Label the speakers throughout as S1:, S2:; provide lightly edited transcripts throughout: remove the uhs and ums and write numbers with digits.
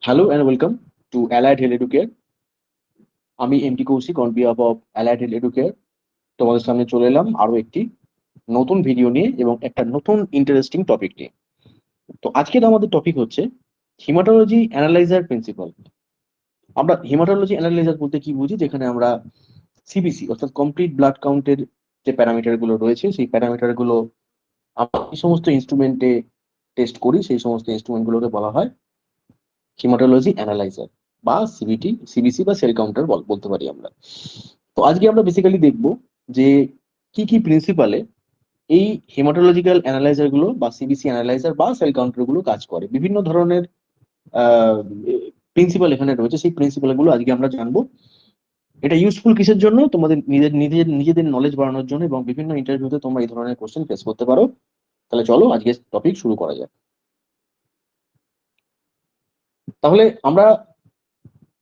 S1: Hello and welcome to Allied Health Educare. আমি MT Kaushik on behalf of Allied Health Educare তোমাদের সামনে চলে এলাম আরো একটি নতুন ভিডিও নিয়ে এবং একটা নতুন ইন্টারেস্টিং টপিক নিয়ে। তো আজকের আমাদের টপিক হচ্ছে হিমাটোলজি অ্যানালাইজার প্রিন্সিপাল। আমরা হিমাটোলজি অ্যানালাইজার বলতে কি বুঝি, যেখানে আমরা সিবিসি অর্থাৎ কমপ্লিট ব্লাড কাউন্টের যে প্যারামিটার গুলো রয়েছে সেই প্যারামিটার গুলো আমরা যে সমস্ত ইনস্ট্রুমেন্টে টেস্ট করি সেই সমস্ত ইনস্ট্রুমেন্ট গুলোকে বলা হয় হিমাটোলজি অ্যানালাইজার বা সিবিটি, সিবিসি বা সেল কাউন্টার বলতে পারি আমরা। তো আজকে আমরা বেসিক্যালি দেখব যে কি কি প্রিন্সিপালে এই হেমাটোলজিক্যাল অ্যানালাইজার গুলো বা সিবিসি অ্যানালাইজার বা সেল কাউন্টার গুলো কাজ করে। বিভিন্ন ধরনের প্রিন্সিপাল এখানে রয়েছে, সেই প্রিন্সিপাল গুলো আজকে আমরা জানবো। এটা ইউজফুল কিসের জন্য? তোমাদের নিজেদের নলেজ বাড়ানোর জন্য এবং বিভিন্ন ইন্টারভিউতে তোমরা এই ধরনের কোশ্চেন ফেস করতে পারো। তাহলে চলো আজকে টপিক শুরু করা যাক। তাহলে আমরা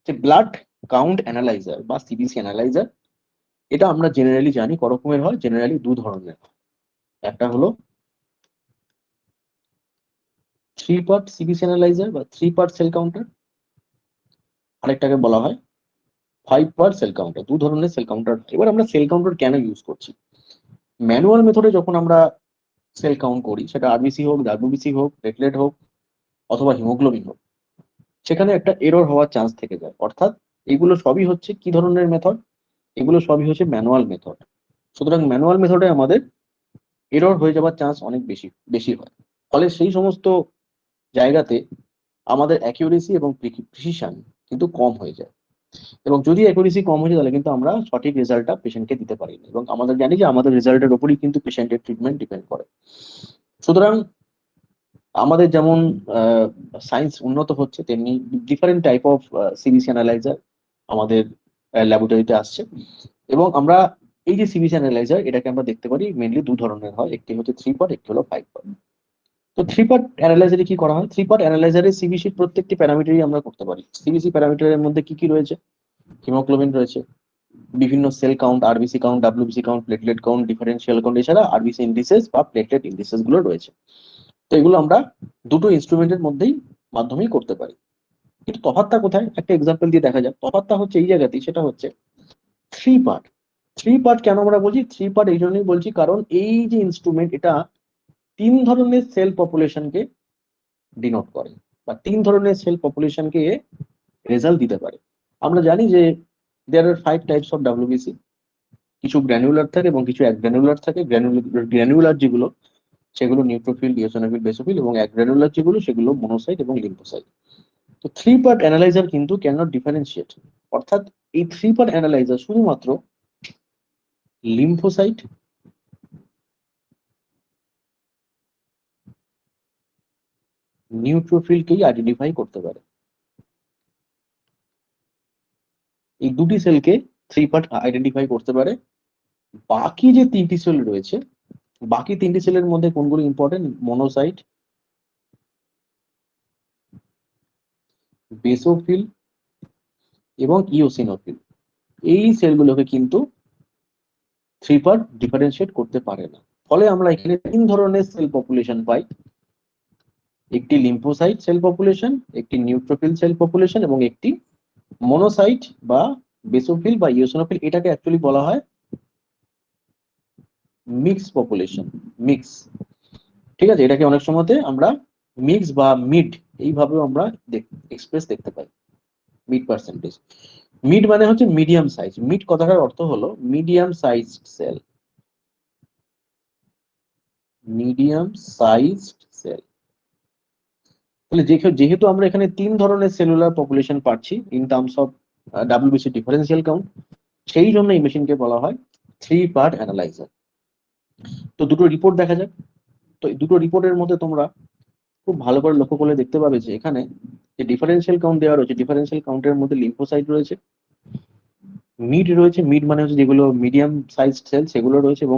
S1: যে ব্লাড কাউন্ট অ্যানালাইজার বা সিবিসি অ্যানালাইজার, এটা আমরা জেনারেলি জানি ক রকমের হয়। জেনারেলি দু ধরনের। একটা হলো থ্রি পার্ট সিবিসি অ্যানালাইজার বা থ্রি পার্ট সেল কাউন্টার, আরেকটাকে বলা হয় ফাইভ পার্ট সেল কাউন্টার। দু ধরনের সেল কাউন্টার। এবার আমরা সেল কাউন্টার কেন ইউজ করছি? ম্যানুয়াল মেথডে যখন আমরা সেল কাউন্ট করি, সেটা আরবিসি হোক, ডাব্লিউবিসি হোক, প্লেটলেট হোক অথবা হিমোগ্লোবিন হোক, সেখানে একটা এরর হওয়ার চান্স থেকে যায়। অর্থাৎ এগুলো সবই হচ্ছে কি ধরনের মেথড? এগুলো সবই হচ্ছে ম্যানুয়াল মেথড। সুতরাং ম্যানুয়াল মেথডে আমাদের এরর হয়ে যাওয়ার চান্স অনেক বেশি বেশি হয়। ফলে সেই সমস্ত জায়গাতে আমাদের অ্যাকিউরেসি এবং প্রিসিশন কিন্তু কম হয়ে যায়। এবং যদি অ্যাকুরেসি কম হয়ে যায় তাহলে কিন্তু আমরা সঠিক রেজাল্টটা পেশেন্টকে দিতে পারি না, এবং আমাদের জানি যে আমাদের রেজাল্টের উপরই কিন্তু পেশেন্টের ট্রিটমেন্ট ডিপেন্ড করে। সুতরাং আমাদের যেমন সায়েন্স উন্নত হচ্ছে, তেমনি different type of CBC analyser আমাদের ল্যাবরেটরিতে আসছে। এবং আমরা এই যে সিবিসি অ্যানালাইজার, এটাকে আমরা দেখতে পারি মেনলি দু ধরনের হয়। একটি হচ্ছে থ্রি পার্ট, একটি হলো ফাইভ পার্ট। তো থ্রি পার্ট অ্যানালাইজারে কি করা হয়? থ্রি পার্ট অ্যানালাইজারে সিবিসির প্রত্যেকটি প্যারামিটারই আমরা করতে পারি। সিবিসি প্যারামিটারের মধ্যে কি কি রয়েছে? হিমোগ্লোবিন রয়েছে, বিভিন্ন sell count, RBC count, WBC count, platelet count, differential count, এছাড়া আরবিসি ইন্ডিসেস বা প্লেটলেট ইন্ডিসেস গুলো রয়েছে। তো এগুলো আমরা দুটো ইনস্ট্রুমেন্টের মধ্যেই মাধ্যমেই করতে পারি। কিন্তু তফাৎটা কোথায়? একটা এক্সাম্পল দিয়ে দেখা যাক। তফাৎটা হচ্ছে এই জায়গাতেই, সেটা হচ্ছে থ্রি পার্ট। থ্রি পার্ট কেন আমরা বলছি থ্রি পার্ট? এই জন্যই বলছি কারণ এই যে ইনস্ট্রুমেন্ট, এটা তিন ধরনের সেল পপুলেশনকে ডিনোট করে বা তিন ধরনের সেল পপুলেশনকে রেজাল্ট দিতে পারে। আমরা জানি যে দেয়ার আর ফাইভ টাইপস অফ ডাব্লিউবিসি। কিছু গ্র্যানুলার থাকে এবং কিছু অ্যাগ্রানুলার থাকে। গ্র্যানুলার যেগুলো, সেগুলো নিউট্রোফিল, ইওসিনোফিল, বেসোফিল, এবং অ্যাগ্রানুলার যেগুলো, সেগুলো মনোসাইট এবং লিম্ফোসাইট। তো থ্রি পার্ট অ্যানালাইজার কিন্তু ক্যান নট ডিফারেন্সিয়েট। অর্থাৎ এই থ্রি পার্ট অ্যানালাইজার শুধুমাত্র লিম্ফোসাইট, নিউট্রোফিলকেই আইডেন্টিফাই করতে পারে। এই দুটি সেলকে থ্রি পার্ট আইডেন্টিফাই করতে পারে। বাকি যে তিনটি সেল রয়েছে, বাকি তিনটি সেলের মধ্যে কোনগুলো ইম্পর্টেন্ট? মনোসাইট, বেসোফিল এবং ইওসিনোফিল। এই সেলগুলোকে কিন্তু থ্রি পার্ট ডিফারেন্সিয়েট করতে পারে না। ফলে আমরা এখানে তিন ধরনের সেল পপুলেশন পাই। একটি লিম্ফোসাইট সেল পপুলেশন, একটি নিউট্রোফিল সেল পপুলেশন এবং একটি মনোসাইট বা বেসোফিল বা ইওসিনোফিল। এটাকে অ্যাকচুয়ালি বলা হয় মিক্স পপুলেশন। মিক্স, ঠিক আছে? এটাকে অনেক সময়তে আমরা মিক্স বা মিড এইভাবেও আমরা এক্সপ্রেস দেখতে পাই। Mid percentage. মিড মানে হচ্ছে মিডিয়াম সাইজ। মিড কথাটার অর্থ হলো medium size cell. Medium size cell. তাহলে যেহেতু আমরা এখানে তিন ধরনের সেলুলার পপুলেশন পাচ্ছি in terms of WBC differential count, সেই জন্য এই মেশিনকে বলা হয় থ্রি পার্ট অ্যানালাইজার। তো দুটো রিপোর্ট দেখা যাক। তো এই দুটো রিপোর্টের মধ্যে তোমরা খুব ভালো করে লক্ষ্য করলে দেখতে পাবে যে এখানে যে ডিফারেন্সিয়াল কাউন্ট দেওয়া রয়েছে, ডিফারেন্সিয়াল কাউন্টের মধ্যে লিম্ফোসাইট রয়েছে, মিড রয়েছে। মিড মানে হচ্ছে যেগুলো মিডিয়াম সাইজ সেল, সেগুলো রয়েছে, এবং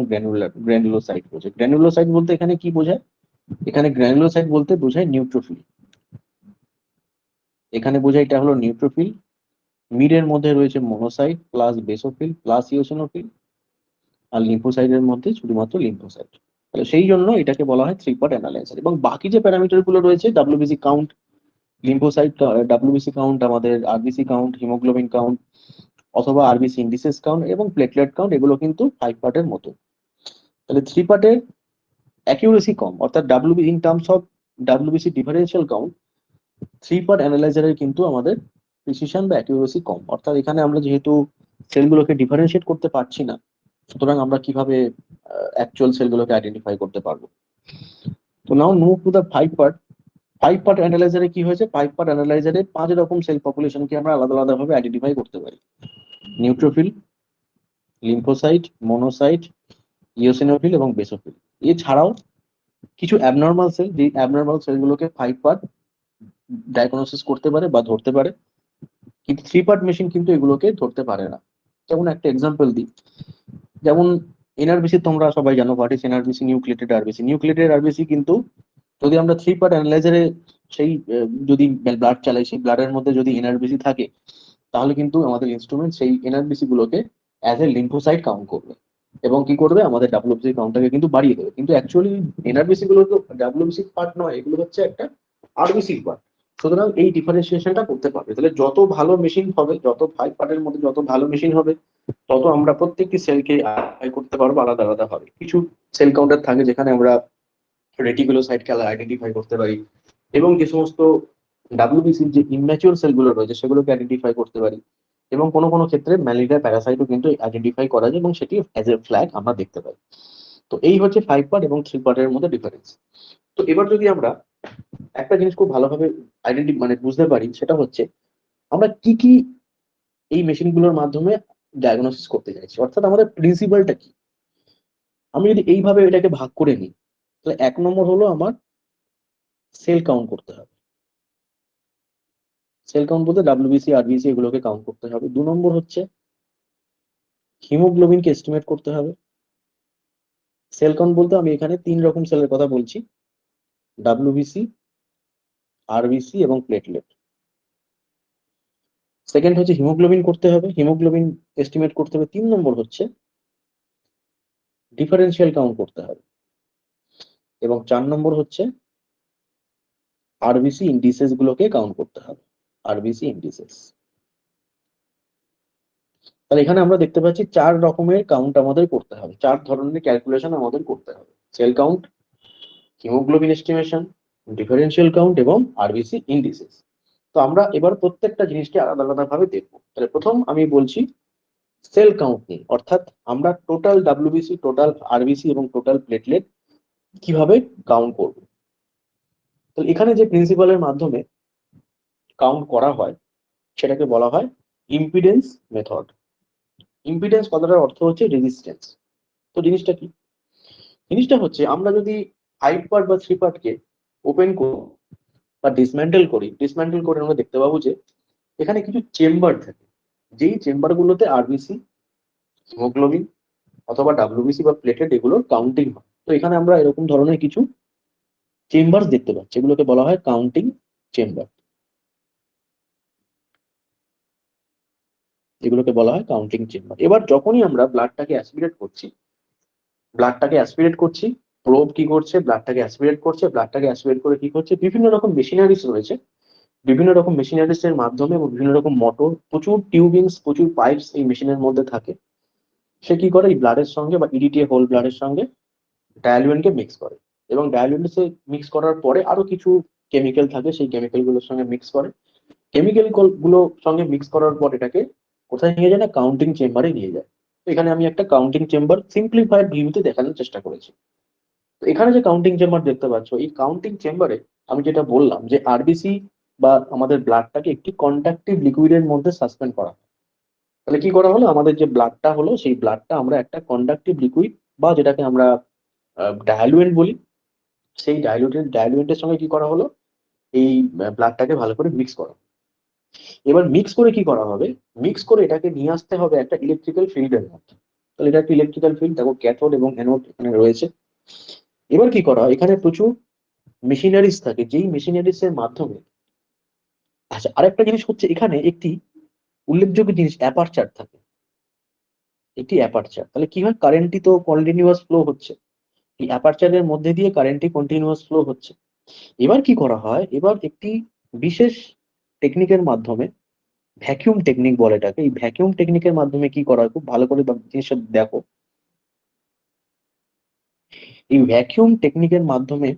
S1: গ্র্যানুলোসাইট রয়েছে। গ্র্যানুলোসাইট বলতে এখানে কি বোঝায়? এখানে গ্র্যানুলোসাইট বলতে বোঝায় নিউট্রোফিল। এখানে বোঝায় এটা হলো নিউট্রোফিল। মিডের মধ্যে রয়েছে monocyte plus basophil plus eosinophil, আর লিম্ফোসাইটের মধ্যে শুধুমাত্র লিম্ফোসাইট। তাহলে সেই জন্য এটাকে বলা হয় থ্রি পার্ট অ্যানালাইজার। এবং বাকি যে প্যারামিটার গুলো রয়েছে, WBC count, lymphocyte, WBC count, আমাদের আরবিসি কাউন্ট, হিমোগ্লোবিন কাউন্ট অথবা আরবিসি ইন্ডিসেস কাউন্ট এবং প্লেটলেট কাউন্ট, এগুলো কিন্তু 5 পার্টের মতো। তাহলে 3 পার্টের অ্যাকিউরেসি কম, অর্থাৎ WB in terms of WBC differential count 3 part অ্যানালাইজারের কিন্তু আমাদের প্রিসিশন বা অ্যাকিউরেসি কম। অর্থাৎ এখানে আমরা যেহেতু সেলগুলোকে ডিফারেন্সিয়েট করতে পারছি না, সুতরাং আমরা কিভাবে অ্যাকচুয়াল সেলগুলোকে আইডেন্টিফাই করতে পারবো। তো now move to the 5 part. 5 part অ্যানালাইজারে কি হয়েছে, 5 পার্ট অ্যানালাইজারে 5 রকম সেল পপুলেশনকে আমরা আলাদা আলাদা ভাবে আইডেন্টিফাই করতে পারি। নিউট্রোফিল, লিম্ফোসাইট, মনোসাইট, ইওসিনোফিল এবং বেসোফিল। এছাড়াও কিছু অ্যাবনর্মাল সেল, যে অ্যাবনর্মাল সেলগুলোকে 5 পার্ট ডায়াগনোসিস করতে পারে বা ধরতে পারে, কিন্তু 3 পার্ট মেশিন কিন্তু এগুলোকে ধরতে পারে না। যেমন একটা এক্সাম্পল দিই, যেমন এনআরবিসি তোমরা সবাই জানো, what is NRBC, nucleated RBC. Nucleated RBC কিন্তু যদি আমরা 3 পার্ট অ্যানালাইজারে সেই যদি ব্লাড চালাই, সেই ব্লাডের মধ্যে যদি এনআরবিসি থাকে, তাহলে কিন্তু আমাদের ইনস্ট্রুমেন্ট সেই এনআরবিসি গুলোকে অ্যাজ এ লিম্ফোসাইট কাউন্ট করবে এবং কি করবে, আমাদের ডাব্লিউবিসি কাউন্টটাকে কিন্তু বাড়িয়ে দেবে। কিন্তু অ্যাকচুয়ালি এনআরবিসি গুলো তো ডাব্লিউবিসি পার্ট নয়, এগুলো হচ্ছে একটা আরবিসি পার্ট। সুতরাং এই ডিফারেন্সিয়েশনটা করতে পারবে। তাহলে যত ভালো মেশিন হবে, যত 5 পার্টের মধ্যে যত ভালো মেশিন হবে, তত আমরা প্রত্যেকটি সেলকে আইডেন্টিফাই করতে পারবো আলাদা আলাদা ভাবে। কিছু সেল কাউন্টার থাকে যেখানে আমরা রেটিকুলোসাইটকে আইডেন্টিফাই করতে পারি, এবং যে সমস্ত ডাব্লিউবিসির যে ইম্যাচিওর সেলগুলো রয়েছে সেগুলোকে আইডেন্টিফাই করতে পারি, এবং কোনো কোনো ক্ষেত্রে ম্যালেরিয়া প্যারাসাইটও কিন্তু আইডেন্টিফাই করা যায় এবং সেটি অ্যাজ এ ফ্ল্যাগ আমরা দেখতে পাই। তো এই হচ্ছে 5 পার্ট এবং 3 পার্টের মধ্যে ডিফারেন্স। তো এবার যদি আমরা একটা জিনিস খুব ভালোভাবে মানে বুঝতে পারি, সেটা হচ্ছে আমরা কি কি এই মেশিনগুলোর মাধ্যমে ডায়াগনোসিস করতে চাইছি, অর্থাৎ আমাদের প্রিন্সিপালটা কি। আমি যদি এইভাবে এটাকে ভাগ করে নিই, তাহলে 1 নম্বর হলো আমার সেল কাউন্ট করতে হবে। সেল কাউন্ট বলতে ডাব্লিউবিসি, আরবিসি এগুলোকে কাউন্ট করতে হবে। 2 নম্বর হচ্ছে হিমোগ্লোবিনকে এস্টিমেট করতে হবে। সেল কাউন্ট বলতে আমি এখানে 3 রকম সেলের কথা বলছি, ডাব্লিউবিসি, আরবিসি এবং প্লেটলেট। সেকেন্ড হচ্ছে হিমোগ্লোবিন করতে হবে, হিমোগ্লোবিন এস্টিমেট করতে হবে। 3 নম্বর হচ্ছে ডিফারেন্সিয়াল কাউন্ট করতে হবে, এবং 4 নম্বর হচ্ছে আরবিসি ইন্ডিসেস গুলোকে কাউন্ট করতে হবে, আরবিসি ইন্ডিসেস। তাহলে এখানে আমরা দেখতে পাচ্ছি 4 রকমের কাউন্ট আমাদের করতে হবে, 4 ধরনের ক্যালকুলেশন আমাদের করতে হবে: sell count, haemoglobin estimation, differential count এবং আরবিসি ইন্ডিসেস। তো আমরা এবার প্রত্যেকটা জিনিসকে আলাদা আলাদা ভাবে দেখবো। তাহলে প্রথম আমি বলছি সেল কাউন্ট নিয়ে, অর্থাৎ আমরা টোটাল ডাব্লিউবিসি, টোটাল আরবিসি এবং টোটাল প্লেটলেট কিভাবে কাউন্ট করব। তো এখানে যে প্রিন্সিপালের মাধ্যমে কাউন্ট করা হয় সেটাকে বলা হয় ইম্পিডেন্স মেথড। ইম্পিডেন্স কথাটার অর্থ হচ্ছে রেজিস্ট্যান্স। তো জিনিসটা কি, জিনিসটা হচ্ছে আমরা যদি 5 পার্ট বা 3 পার্টকে ওপেন করি বা ডিসম্যান্টেল করে আমরা দেখতে পাবো যে এখানে কিছু চেম্বার থাকে, যেই চেম্বার গুলোতে আরবিসি, হিমোগ্লোবিন অথবা ডাব্লিউবিসি বা প্লেটেড এগুলোর কাউন্টিং হয়। তো এখানে আমরা এরকম ধরনের কিছু চেম্বার দেখতে পাচ্ছি, এগুলোকে বলা হয় কাউন্টিং চেম্বার। এগুলোকে বলা হয় কাউন্টিং চেম্বার। এবার যখনই আমরা ব্লাডটাকে অ্যাসপিরেট করছি, প্রোব কি করছে, ব্লাডটাকে অ্যাসপিরেট করছে, ব্লাডটাকে অ্যাসপিরেট করে কি করছে, বিভিন্ন রকম মেশিনারিজ রয়েছে, বিভিন্ন রকম মেশিনারিজ এর মাধ্যমে এবং বিভিন্ন রকম মোটর, প্রচুর টিউবিংস, প্রচুর পাইপস এই মেশিনের মধ্যে থাকে। সে কি করে, এই ব্লাডের সঙ্গে বা ইডিটিএ হোল ব্লাডের সঙ্গে ডায়ালুয়েনকে মিক্স করে, এবং ডায়ালুয়েন্টে মিক্স করার পরে আরো কিছু কেমিক্যাল থাকে, সেই কেমিক্যাল গুলোর সঙ্গে মিক্স করে। কেমিক্যাল গুলো সঙ্গে মিক্স করার পর এটাকে কোথায় নিয়ে যায় না, কাউন্টিং চেম্বারে নিয়ে যায়। তো এখানে আমি একটা কাউন্টিং চেম্বার সিম্পলিফাইড ভিউতে দেখানোর চেষ্টা করেছি। তো এখানে যে কাউন্টিং চেম্বার দেখতে পাচ্ছ, এই কাউন্টিং চেম্বারে আমি যেটা বললাম যে আরবিসি বা আমাদের ব্লাডটাকে একটি কন্ডাক্টিভ লিকুইডের মধ্যে সাসপেন্ড করা হয়। তাহলে কি করা হলো, আমাদের যে ব্লাডটা হলো সেই ব্লাডটা আমরা একটা কন্ডাক্টিভ লিকুইড বা যেটাকে আমরা ডায়ালুয়েন্ট বলি, সেই ডায়ালুয়েন্টের সঙ্গে কি করা হলো, এই ব্লাডটাকে ভালো করে মিক্স করা। এবার মিক্স করে কি করা হবে, মিক্স করে এটাকে নিয়ে আসতে হবে একটা ইলেকট্রিক্যাল ফিল্ডের মধ্যে। তাহলে এটা একটা ইলেকট্রিক্যাল ফিল্ড, দেখো ক্যাথোড এবং অ্যানোড এখানে রয়েছে। এবার কি করা হয়, এখানে প্রচুর মেশিনারিজ থাকে, যেই মেশিনারিজ এর মাধ্যমে, আচ্ছা আরেকটা জিনিস হচ্ছে এখানে একটি উল্লেখযোগ্য জিনিস, অ্যাপারচার থাকে, একটি অ্যাপারচার। তাহলে কি হয়, কারেন্টটি তো কন্টিনিউয়াস ফ্লো হচ্ছে, এই অ্যাপারচারের মধ্যে দিয়ে কারেন্টটি কন্টিনিউয়াস ফ্লো হচ্ছে। এবার কি করা হয়, এবার একটি বিশেষ টেকনিকের মাধ্যমে, ভ্যাকিউম টেকনিক বলে এটাকে, এই ভ্যাকিউম টেকনিকের মাধ্যমে কি করা হয়, খুব ভালো করে জিনিসটা দেখো। এই ভ্যাকিউম টেকনিকের মাধ্যমে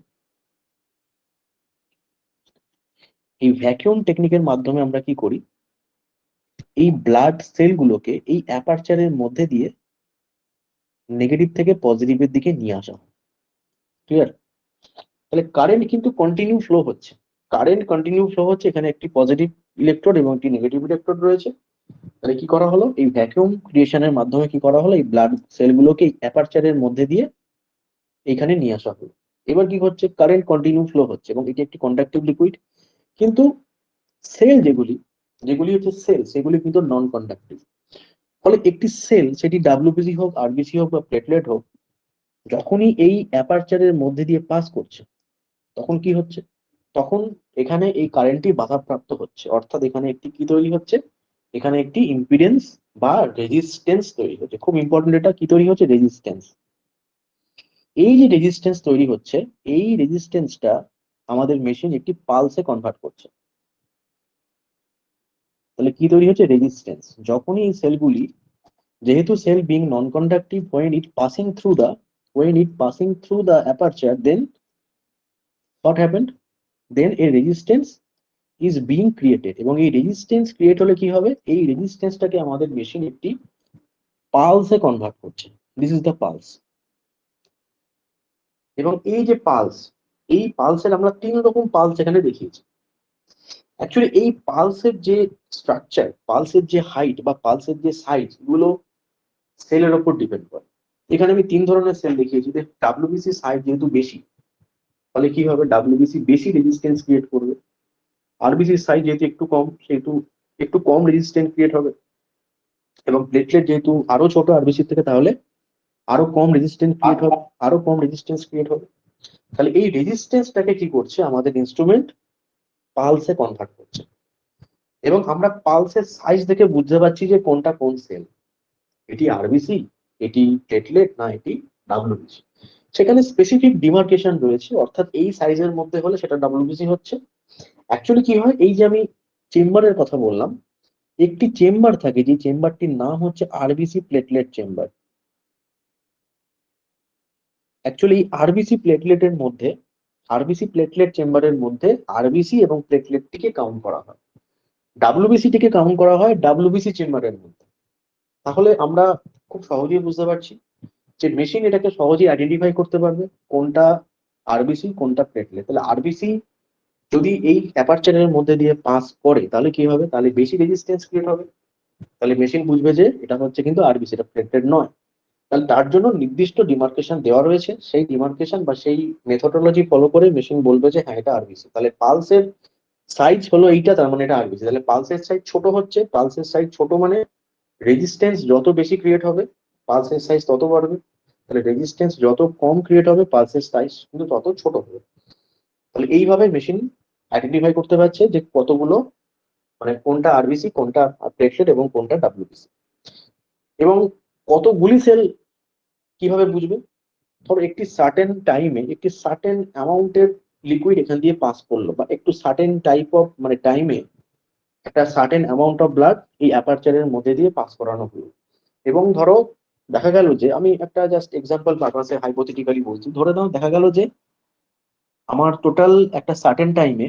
S1: আমরা কি করি, এই ব্লাড সেলগুলোকে এই অ্যাপারচারের মধ্যে দিয়ে নেগেটিভ থেকে পজিটিভের দিকে নিয়ে আসা হয়। ক্লিয়ার? তাহলে কারেন্ট কিন্তু কন্টিনিউ ফ্লো হচ্ছে, এখানে একটি পজিটিভ ইলেকট্রোড এবং একটি নেগেটিভ ইলেকট্রোড রয়েছে। তাহলে কি করা হলো, এই ভ্যাকুয়াম ক্রিয়েশনের মাধ্যমে কি করা হলো, এই ব্লাড সেলগুলোকে এই অ্যাপারচারের মধ্যে দিয়ে এখানে নিয়ে আসা হলো। এবার কি হচ্ছে, কারেন্ট কন্টিনিউ ফ্লো হচ্ছে এবং এটি একটি কন্ডাক্টিভ লিকুইড। কিন্তু সেল যেগুলি হচ্ছে সেল, সেগুলি কিন্তু নন কন্ডাক্টিভ। ফলে একটি সেল, সেটি ডাব্লিউবিসি হোক, আরবিসি হোক বা প্লেটলেট হোক, যখনই এই অ্যাপারচারের মধ্যে দিয়ে পাস করছে, তখন কি হচ্ছে, তখন এখানে এই কারেন্টটি বাধাপ্রাপ্ত হচ্ছে। অর্থাৎ এখানে একটি কি তৈরি হচ্ছে, এখানে একটি ইম্পিডেন্স বা রেজিস্ট্যান্স তৈরি হচ্ছে। খুব ইম্পর্টেন্ট, এটা কি তৈরি হচ্ছে, রেজিস্ট্যান্স। এই যে রেজিস্ট্যান্স তৈরি হচ্ছে, এই রেজিস্ট্যান্সটা আমাদের মেশিন একটি পালসে কনভার্ট করছে। তাহলে কি তৈরি হচ্ছে, রেজিস্ট্যান্স। যখনই এই সেলগুলি, যেহেতু cell being non conductive, when it passing through the aperture, then what happened, then a resistance is being created, এবং এই রেজিস্ট্যান্স ক্রিয়েট হলে কি হবে, এই রেজিস্ট্যান্সটাকে আমাদের মেশিন একটি পালসে কনভার্ট করছে। This is the pulse. এবং এই যে পালস, এই পালসের আমরা তিন রকম পালস এখানে দেখিয়েছি। অ্যাকচুয়ালি এই পালসের যে স্ট্রাকচার, পালসের যে হাইট বা পালসের যে সাইজ, এগুলো সেলের উপর ডিপেন্ড করে। এখানে আমি তিন ধরনের সেল দেখিয়েছি। ডাব্লিউবিসি সাইজ যেহেতু বেশি, ফলে কি হবে, ডাব্লিউবিসি বেশি রেজিস্ট্যান্স ক্রিয়েট করবে। আরবিসির সাইজ যেহেতু একটু কম, সেহেতু একটু কম রেজিস্ট্যান্স ক্রিয়েট হবে। এবং প্লেটলেট যেহেতু আরো ছোট আরবিসি থেকে, তাহলে আরো কম রেজিস্ট্যান্স ক্রিয়েট হবে। তাহলে এই রেজিস্ট্যান্সটাকে কি করছে, আমাদের ইনস্ট্রুমেন্ট পালসে কনভার্ট করছে। এবং আমরা পালসের সাইজ দেখে বুঝতে পারছি যে কোনটা কোন সেল, এটি আরবিসি, এটি প্লেটলেট, না এটি ডাব্লিউবিসি। সেখানে স্পেসিফিক ডিমার্কেশন রয়েছে, অর্থাৎ এই সাইজের মধ্যে হলে সেটা ডাব্লিউবিসি হচ্ছে। অ্যাকচুয়ালি কি হয়, এই যে আমি চেম্বারের কথা বললাম, একটি চেম্বার থাকে, যে চেম্বারটির নাম হচ্ছে RBC platelet chamber. Actually RBC platelet চেম্বারের মধ্যে আরবিসি এবং প্লেটলেটটিকে কাউন্ট করা হয়, ডাব্লিউবিসি টিকে কাউন্ট করা হয় ডাব্লিউবিসি চেম্বারের মধ্যে। তাহলে আমরা খুব সহজেই বুঝতে পারছি যে মেশিন এটাকে সহজেই আইডেন্টিফাই করতে পারবে কোনটা আরবিসি কোনটা প্লেটলেট। তাহলে আরবিসি যদি এই অ্যাপারচারের মধ্যে দিয়ে পাস করে, তাহলে কি হবে, তাহলে বেশি রেজিস্ট্যান্স ক্রিয়েট হবে। তাহলে মেশিন বুঝবে যে এটা হচ্ছে কিন্তু আরবিসি, এটা প্লেটলেট নয়। তাহলে তার জন্য নির্দিষ্ট ডিমার্কেশন দেওয়া রয়েছে, সেই ডিমার্কেশন বা সেই মেথোডোলজি ফলো করে মেশিন বলবে যে হ্যাঁ এটা আরবিসি। তাহলে পালসের সাইজ হলো এইটা, তার মানে এটা আরবিসি। তাহলে পালসের সাইজ ছোট মানে রেজিস্ট্যান্স যত বেশি ক্রিয়েট হবে, পালসের সাইজ তত বাড়বে। তাহলে রেজিস্ট্যান্স যত কম ক্রিয়েট হবে, পালসের সাইজ কিন্তু তত ছোট হবে। তাহলে এইভাবে মেশিন আইডেন্টিফাই করতে পারছে যে কতগুলো, মানে কোনটা আরবিসি, কোনটা প্লেটলেট এবং কোনটা ডাব্লিউবিসি। এবং কতগুলি সেল কিভাবে বুঝবে, ধরো একটি সার্টেন অ্যামাউন্টের লিকুইড এখান দিয়ে পাস করলো, বা একটু সার্টেন টাইপ অফ মানে টাইমে একটা সার্টেন অ্যামাউন্ট অফ ব্লাড এই অ্যাপারচারের মধ্যে দিয়ে পাস করানো হলো। এবং ধরো দেখা গেল যে, আমি একটা জাস্ট এক্সাম্পল পারপাসে হাইপোথেটিক্যালি বলছি, ধরে নাও দেখা গেল যে আমার টোটাল একটা সার্টেন টাইমে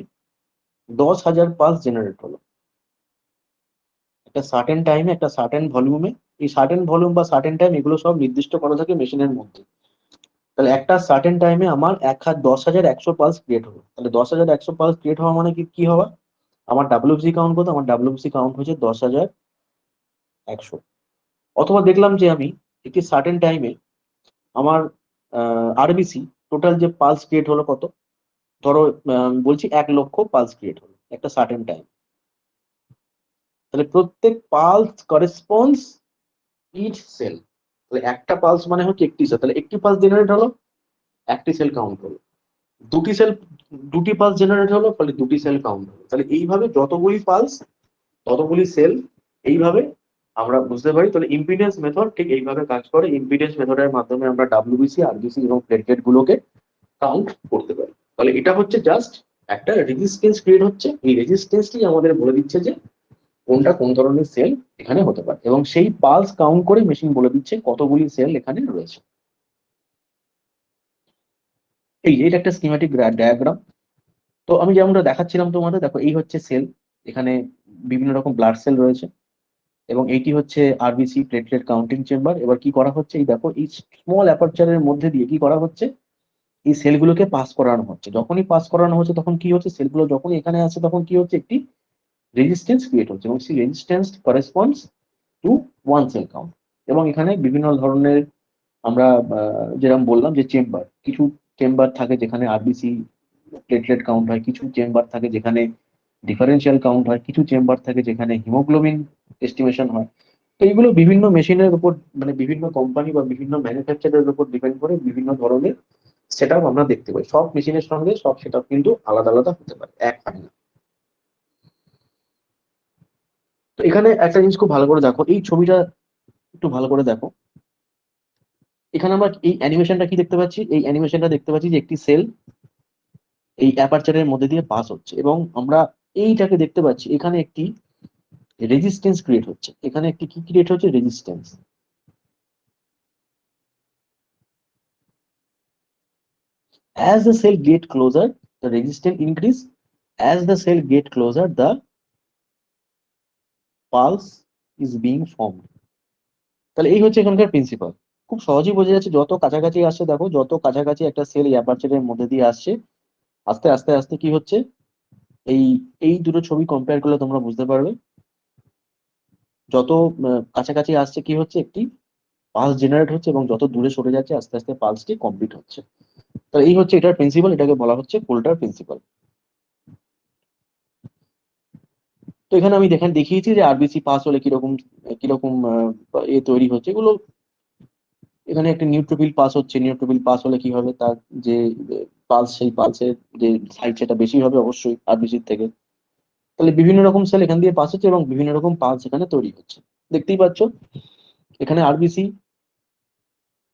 S1: 10,000 পালস জেনারেট হলো, একটা সার্টেন টাইমে, একটা সার্টেন ভলিউমে। এই সার্টেন ভলিউম বা সার্টেন টাইম এগুলো সব নির্দিষ্ট করা থাকে মেশিনের মধ্যে। তাহলে একটা সার্টেন টাইমে আমার 10,100 পালস ক্রিয়েট হলো। তাহলে 10,100 পালস ক্রিয়েট হওয়া মানে কি কি হওয়া, আমার ডাব্লিউবিসি কাউন্ট কত, আমার ডাব্লিউবিসি কাউন্ট হচ্ছে 10,100। অথবা দেখলাম যে আমি একটি সার্টেন টাইমে আমার আরবিসি টোটাল যে পালস ক্রিয়েট হলো কত, ধরো বলছি 1,00,000 পালস ক্রিয়েট হলো একটা সার্টেন টাইম। তাহলে প্রত্যেক পালস করেসপন্ডস ইচ সেল। তাহলে একটা পালস মানে হচ্ছে একটি সেল। তাহলে একটি পালস জেনারেট হলো, একটি সেল কাউন্ট হলো। দুটি সেল, দুটি পালস জেনারেট হলো, ফলে দুটি সেল কাউন্ট হলো। তাহলে এইভাবে যতগুলি পালস ততগুলি সেল, এইভাবে আমরা বুঝতে পারি। তাহলে ইম্পিডেন্স মেথড ঠিক এইভাবে কাজ করে। ইম্পিডেন্স মেথডের মাধ্যমে আমরা ডাব্লিউবিসি, আরবিসি এবং প্লেটলেট গুলোকে কাউন্ট করতে পারি। তাহলে এটা হচ্ছে জাস্ট একটা রেজিস্ট্যান্স ক্রিয়েট হচ্ছে, এই রেজিস্ট্যান্সটি আমাদের বলে দিচ্ছে যে কোনটা কোন ধরনের সেল এখানে হতে পারে, এবং সেই পালস কাউন্ট করে মেশিন বলে দিচ্ছে কতগুলি সেল এখানে রয়েছে। এইটা একটা স্কিম্যাটিক ডায়াগ্রাম। তো আমি যেমনটা দেখাচ্ছিলাম তোমাদের, দেখো এই হচ্ছে সেল, এখানে বিভিন্ন রকম ব্লাড সেল রয়েছে, এবং এইটি হচ্ছে আরবিসি প্লেটলেট কাউন্টিং চেম্বার। এবার কি করা হচ্ছে, এই দেখো এই স্মল অ্যাপারচারের মধ্যে দিয়ে কি করা হচ্ছে, এই সেলগুলোকে পাস করানো হচ্ছে। যখনই পাস করানো হচ্ছে তখন কি হচ্ছে, সেলগুলো যখনই এখানে আসে তখন কি হচ্ছে, একটি রেজিস্ট্যান্স ক্রিয়েট হচ্ছে, এবং সেই resistance corresponds two one sell count. এবং এখানে বিভিন্ন ধরনের আমরা যেরকম বললাম যে চেম্বার, কিছু চেম্বার থাকে যেখানে আরবিসি প্লেটলেট কাউন্ট হয়, কিছু চেম্বার থাকে যেখানে ডিফারেন্সিয়াল কাউন্ট হয়, কিছু চেম্বার থাকে যেখানে হিমোগ্লোবিন এস্টিমেশন হয়। তো এইগুলো বিভিন্ন মেশিনের উপর, মানে বিভিন্ন কোম্পানি বা বিভিন্ন ম্যানুফ্যাকচারের উপর ডিপেন্ড করে বিভিন্ন ধরনের সেটআপ আমরা দেখতে পাই। সব মেশিনের সঙ্গে সব সেটআপ কিন্তু আলাদা আলাদা হতে পারে, এক হয় না। তো এখানে একটা জিনিস খুব ভালো করে দেখো, এই ছবিটা একটু ভালো করে দেখো। এখানে আমরা এই অ্যানিমেশনটা কি দেখতে পাচ্ছি, এই অ্যানিমেশনটা দেখতে পাচ্ছি যে একটি সেল এই অ্যাপারচারের মধ্যে দিয়ে পাস হচ্ছে, এবং আমরা এইটাকে দেখতে পাচ্ছি এখানে একটি রেজিস্ট্যান্স ক্রিয়েট হচ্ছে। এখানে একটি কি ক্রিয়েট হচ্ছে, resistance. As the cell get closer, the resistance increase. As the cell get closer, the pulse is being formed. তাহলে এই হচ্ছে এখানকার প্রিন্সিপাল। খুব সহজেই বোঝা যাচ্ছে, যত কাছাকাছি আসছে দেখো, যত কাছাকাছি একটা সেল অ্যাপারচারের মধ্যে দিয়ে আসছে, আস্তে আস্তে আস্তে কি হচ্ছে, এই এই দুটো ছবি কম্পেয়ার করলে তোমরা বুঝতে পারবে, যত কাছাকাছি আসছে কি হচ্ছে, একটি পালস জেনারেট হচ্ছে, এবং যত দূরে সরে যাচ্ছে আস্তে আস্তে পালসটি কমপ্লিট হচ্ছে। তাহলে এই হচ্ছে এটার প্রিন্সিপাল, এটাকে বলা হচ্ছে কোল্টার প্রিন্সিপাল। তো এখানে আমি দেখিয়েছি যে আরবিসি পাস হলে কিরকম কিরকম তৈরি হচ্ছে এগুলো। এখানে একটা নিউট্রোফিল পাস হচ্ছে, নিউট্রোফিল পাস হলে কি হবে, তার যে পালস, সেই পালসের যে সাইজ সেটা বেশি হবে অবশ্যই আরবিসির থেকে। তাহলে বিভিন্ন রকম সেল এখান দিয়ে পাস হচ্ছে এবং বিভিন্ন রকম পালস এখানে তৈরি হচ্ছে। দেখতেই পাচ্ছ এখানে RBC,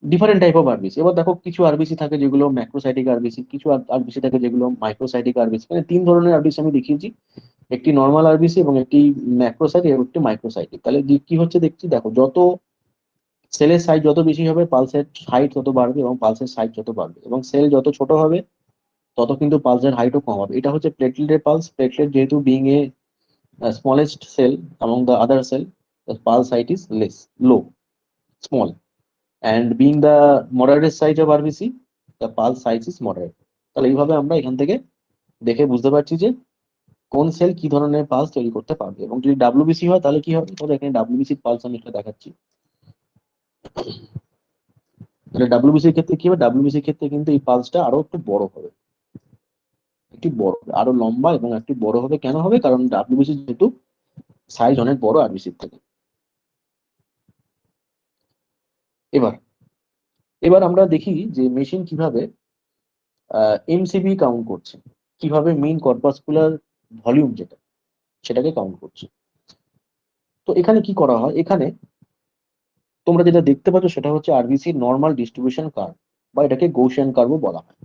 S1: different type of RBC. এবার দেখো কিছু আরবিসি থাকে যেগুলো ম্যাক্রোসাইটিক আরবিসি, কিছু আরবিসি থাকে যেগুলো মাইক্রোসাইটিক আরবিসি। মানে তিন ধরনের আরবিসি আমি দেখিয়েছি, একটি নর্মাল আরবিসি এবং একটি ম্যাক্রোসাইটিক এবং একটি মাইক্রোসাইটিক। তাহলে কি হচ্ছে দেখছি, দেখো যত সেলের সাইজ যত বেশি হবে পালসের হাইট তত বাড়বে, এবং পালসের সাইজ যত বাড়বে, এবং সেল যত ছোট হবে তত কিন্তু পালসের হাইটও কম হবে। এটা হচ্ছে প্লেটলেটের পালস। প্লেটলেট যেহেতু being a smallest cell among the other cell, the pulse height is less, low, small, and being the moderate size of RBC, the pulse size is moderate. তাহলে এইভাবে আমরা এখান থেকে দেখে বুঝতে পারছি যে কোন সেল কি ধরনের পালস তৈরি করতে পারবে। এবং যদি ডাব্লিউবিসি হয় তাহলে কি হবে, তাহলে এখানে ডাব্লিউবিসি পালস আমি একটা দেখাচ্ছি। তাহলে ডাব্লিউবিসির ক্ষেত্রে কি হবে, ডাব্লিউবিসির ক্ষেত্রে কিন্তু এই পালসটা আরো একটু বড় হবে, একটু বড় হবে, আরো লম্বা এবং একটু বড় হবে। কেন হবে, কারণ ডাব্লিউবিসি যেহেতু সাইজ অনেক বড় আরবিসির থেকে। এবার এবার আমরা দেখি যে মেশিন কিভাবে এমসিবি কাউন্ট করছে, কিভাবে মেইন কর্পাসকুলার ভলিউম যেটা সেটাকে কাউন্ট করছে। তো এখানে কি করা হয়, এখানে তোমরা যেটা দেখতে পাচ্ছ সেটা হচ্ছে আরবিসি নর্মাল ডিস্ট্রিবিউশন কার্ভ, বা এটাকে গৌসিয়ান কার্ভও বলা হয়।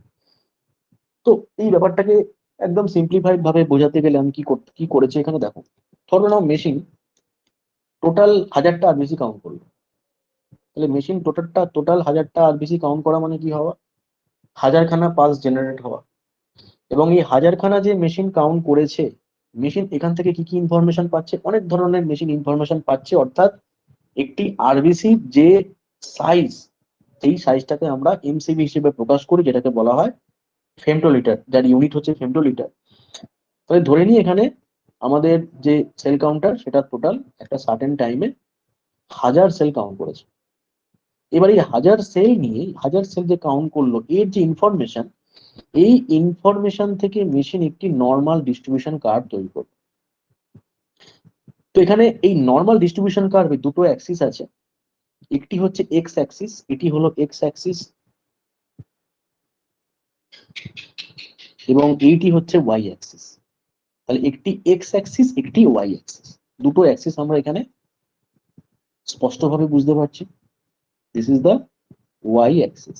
S1: তো এই ব্যাপারটাকে একদম সিম্পলিফাইড ভাবে বোঝাতে গেলে আমি কি করেছি এখানে দেখো। ধরো নাও মেশিন টোটাল 1000টা আরবিসি কাউন্ট করলো। তাহলে মেশিন টোটাল 1000টা আরবিসি কাউন্ট করা মানে কি হওয়া, 1000খানা পালস জেনারেট হওয়া। এবং এই 1000খানা যে মেশিন কাউন্ট করেছে, মেশিন এখান থেকে কি কি ইনফরমেশন পাচ্ছে, অনেক ধরনের মেশিন ইনফরমেশন পাচ্ছে। অর্থাৎ একটি আরবিসি যে সাইজ, সেই সাইজটাকে আমরা এমসিবি হিসেবে প্রকাশ করি, যেটাকে বলা হয় ফেমটোলিটার, যার ইউনিট হচ্ছে ফেমটোলিটার। তাহলে ধরে নিই এখানে আমাদের যে সেল কাউন্টার সেটা টোটাল একটা সার্টেন টাইমে 1000 সেল কাউন্ট করেছে। এবার এই 1000 সেল নিয়ে, 1000 সেল যে কাউন্ট করলো, এর যে ইনফরমেশন, এই ইনফরমেশন থেকে মেশিন একটি নর্মাল ডিস্ট্রিবিউশন কার্ভ তৈরি করবে। তো এখানে এই নর্মাল ডিস্ট্রিবিউশন কার্ভে দুটো অ্যাক্সিস আছে, একটি হচ্ছে এক্স অ্যাক্সিস, এটি হলো এক্স অ্যাক্সিস, এবং এইটি হচ্ছে ওয়াই অ্যাক্সিস। তাহলে একটি এক্স অ্যাক্সিস, একটি ওয়াই অ্যাক্সিস, দুটো অ্যাক্সিস আমরা এখানে স্পষ্টভাবে বুঝতে পারছি। This is the Y axis.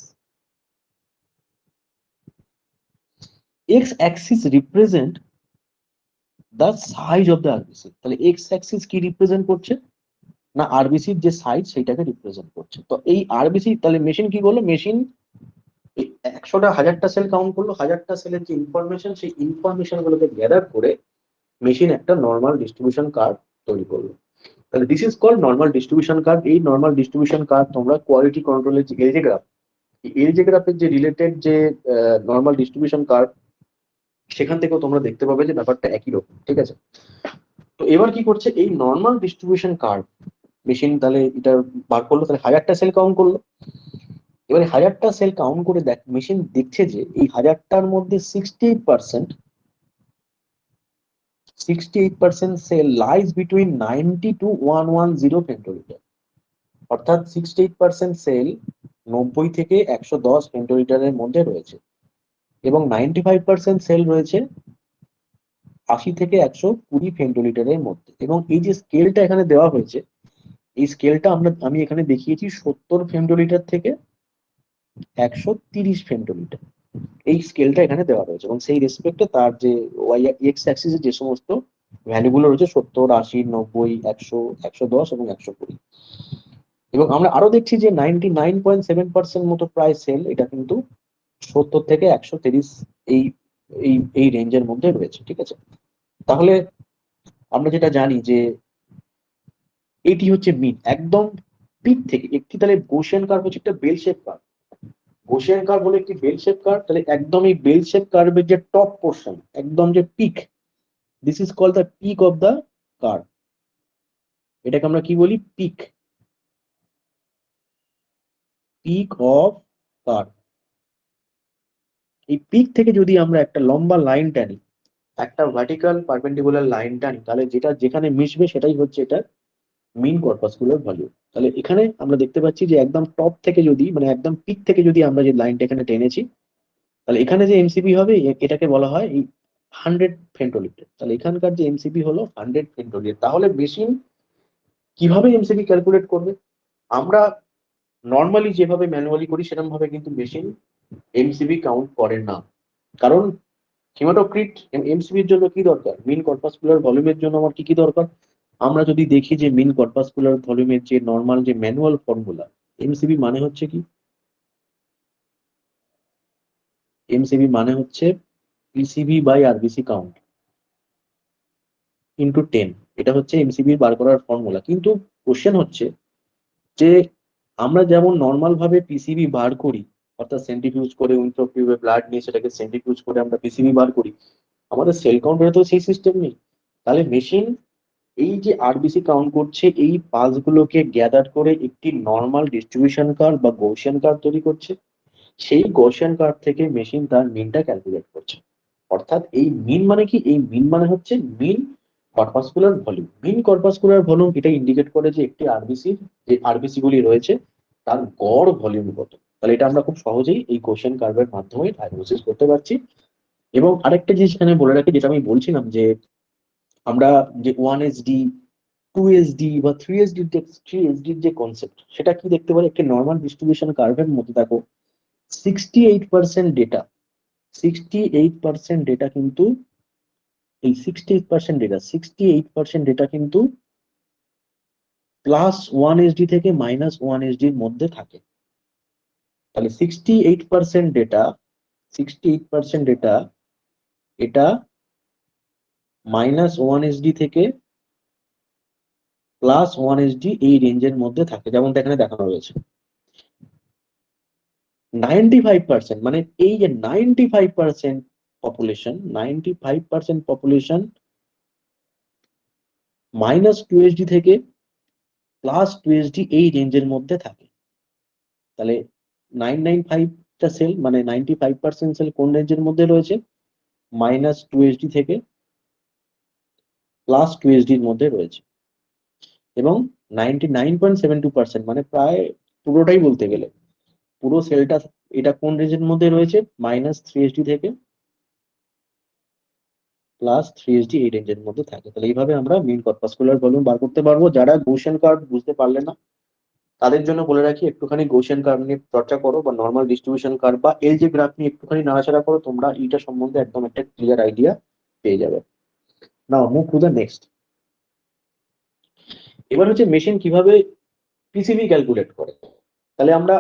S1: X axis represent the size of the RBC. তাহলে এক্স অ্যাক্সিস কি রিপ্রেজেন্ট করছে, না আরবিসির যে সাইজ সেইটাকে রিপ্রেজেন্ট করছে। তো এই আরবিসি তাহলে মেশিন কি করলো, মেশিন 100টা 1000টা সেল কাউন্ট করলো, 1000টা সেলের যে ইনফরমেশন সেই ইনফরমেশন গুলোকে গ্যাদার করে মেশিন একটা নর্মাল ডিস্ট্রিবিউশন কার্ভ তৈরি করলো। তাহলে this is called normal distribution curve. এই নর্মাল ডিস্ট্রিবিউশন কার্ভ তোমরা কোয়ালিটি কন্ট্রোলের যে এলজেগ্রাফ, এই এলজেগ্রাফের যে রিলেটেড যে নর্মাল ডিস্ট্রিবিউশন কার্ভ, সেখান থেকেও তোমরা দেখতে পাবে যে ব্যাপারটা একই রকম, ঠিক আছে। তো এবার কি করছে, এই নর্মাল ডিস্ট্রিবিউশন কার্ভ মেশিন তাহলে এটা বার করলো, তাহলে 1000টা সেল কাউন্ট করলো। এবারে 1000টা সেল কাউন্ট করে দেখ মেশিন দেখছে যে এই 1000টার মধ্যে 68% সেল লাইজ বিটুইন 90 to 110 ফেন্টোলিটার। অর্থাৎ 68% সেল 90 থেকে 110 ফেন্টোলিটারের মধ্যে রয়েছে, এবং 95% সেল রয়েছে 80 থেকে 120 ফেন্টোলিটারের মধ্যে। এবং এই যে স্কেলটা এখানে দেওয়া হয়েছে, এই স্কেলটা আমি এখানে দেখিয়েছি 70 ফেন্টোলিটার থেকে 130 ফেন্টোলিটার। এই স্কেলটা এখানে দেওয়া রয়েছে, এবং সেই রেসপেক্টে তার যে ওয়াই এক্স অ্যাক্সিসে যে সমস্ত ভ্যালুগুলো রয়েছে 70, 80, 90, 100, 110 এবং 120। এবং আমরা আরো দেখছি যে 99.7% মতো প্রায় সেল এটা কিন্তু 70 থেকে 130 এই এই এই রেঞ্জের মধ্যে রয়েছে, ঠিক আছে। তাহলে আমরা যেটা জানি যে এটি হচ্ছে মিন একদম পিক থেকে একটি, তাহলে গোসিয়ান কার্ভ হচ্ছে একটা বেল শেপ কার্ভ। গোসিয়ান কার্ভ হলো একটি বেল শেপ কার্ভ, তাহলে একদম এই বেল শেপ কার্ভের যে টপ পোর্শন, একদম যে peak, this is called the peak of the curve. এটাকে আমরা কি বলি, পিক, পিক অফ কার্ভ। এই পিক থেকে যদি আমরা একটা লম্বা লাইন টানি, একটা ভার্টিক্যাল পারপেন্ডিকুলার লাইন টানি, তাহলে যেটা যেখানে মিশবে সেটাই হচ্ছে এটা মিন কর্পাসকুলার ভলিউম। তাহলে এখানে আমরা দেখতে পাচ্ছি যে একদম টপ থেকে যদি, মানে একদম পিক থেকে যদি আমরা যে লাইনটা এখানে টেনেছি, তাহলে এখানে যে এমসিবি হবে এটাকে বলা হয় এই 100 ফেন্টোলিটার। তাহলে এখানকার যে এমসিবি হলো 100 ফেন্টোলিটার। তাহলে মেশিন কিভাবে এমসিবি ক্যালকুলেট করবে, আমরা নর্মালি যেভাবে ম্যানুয়ালি করি সেরকম ভাবে কিন্তু মেশিন এমসিবি কাউন্ট করে না। কারণ হিমাটোক্রিট এমসিবির জন্য কি দরকার, মিন কর্পাসকুলার ভলিউমের জন্য আমার কি কি দরকার। আমরা যদি দেখি যে মিন কর্পাসকুলার ভলিউমের যে নর্মাল যে ম্যানুয়াল ফর্মুলা, এমসিবি মানে হচ্ছে কি, এমসিবি মানে হচ্ছে PCV by RBC count into 10। এটা হচ্ছে এমসিবি বার করার ফর্মুলা। কিন্তু কোশ্চেন হচ্ছে যে আমরা যেমন নর্মাল ভাবে পিসিবি বার করি, অর্থাৎ সেন্ট্রিফিউজ করে উইন্ট্রোপিউবে ব্লাড নিয়ে সেটাকে সেন্ট্রিফিউজ করে আমরা পিসিবি বার করি, আমাদের সেল কাউন্টারে তো সেই সিস্টেম নেই। তাহলে মেশিন এই যে আরবিসি কাউন্ট করছে এই পালস গুলোকে গ্যাদার করে একটি নর্মাল ডিস্ট্রিবিউশন কার্ভ বা গৌসিয়ান কার্ভ তৈরি করছে। সেই গৌসিয়ান কার্ভ থেকে মেশিন তার মিনটা ক্যালকুলেট করছে। অর্থাৎ এই মিন মানে কি, এই মিন মানে হচ্ছে মিন কর্পাসকুলার ভলিউম। মিন কর্পাসকুলার ভলিউম এটা ইন্ডিকেট করে যে একটি আরবিসির যে আরবিসি গুলি রয়েছে তার গড় ভলিউম কত। তাহলে এটা আমরা খুব সহজেই এই গৌসিয়ান কার্ভের মাধ্যমে ডায়াগনোসিস করতে পারছি। এবং আরেকটা জিনিস এখানে বলে রাখি, যেটা আমি বলছিলাম যে আমরা যে 1 SD, 2 SD বা 3 SD যে কনসেপ্ট, সেটা কি দেখতে পারি একটা নর্মাল ডিস্ট্রিবিউশন কার্ভের মধ্যে। দেখো 68% ডেটা কিন্তু এই 68% ডেটা কিন্তু +1 SD থেকে -1 SD এর মধ্যে থাকে। তাহলে 68% ডেটা এটা -1 SD থেকে +1 SD এই রেঞ্জের মধ্যে থাকে, যেমনটা এখানে দেখানো রয়েছে। 95% মানে এই যে 95% পপুলেশন -2 SD থেকে +2 SD এই রেঞ্জের মধ্যে থাকে। তাহলে 995টা সেল মানে 95% সেল কোন রেঞ্জের মধ্যে রয়েছে, -2 SD থেকে +2 SD এর মধ্যে রয়েছে। এবং 99.72% মানে প্রায় পুরোটাই বলতে গেলে পুরো সেলটা এটা কোন রেঞ্জের মধ্যে রয়েছে, -3 SD থেকে +3 SD এই রেঞ্জের মধ্যে থাকে। তাহলে এইভাবে আমরা মিন কর্পাসকুলার ভলিউম বার করতে পারবো। যারা গৌসিয়ান কার্ভ বুঝতে পারলে না তাদের জন্য বলে রাখি একটুখানি গৌসিয়ান কার্ভ নিয়ে চর্চা করো বা নর্মাল ডিস্ট্রিবিউশন কার্ভ বা এলজে গ্রাফ নিয়ে একটুখানি নাড়াচাড়া করো, তোমরা এইটা সম্বন্ধে একদম একটা ক্লিয়ার আইডিয়া পেয়ে যাবে। নাও মুভ টু দ্য নেক্সট। এবার হচ্ছে মেশিন কিভাবে পিসিবি ক্যালকুলেট করে। তাহলে আমরা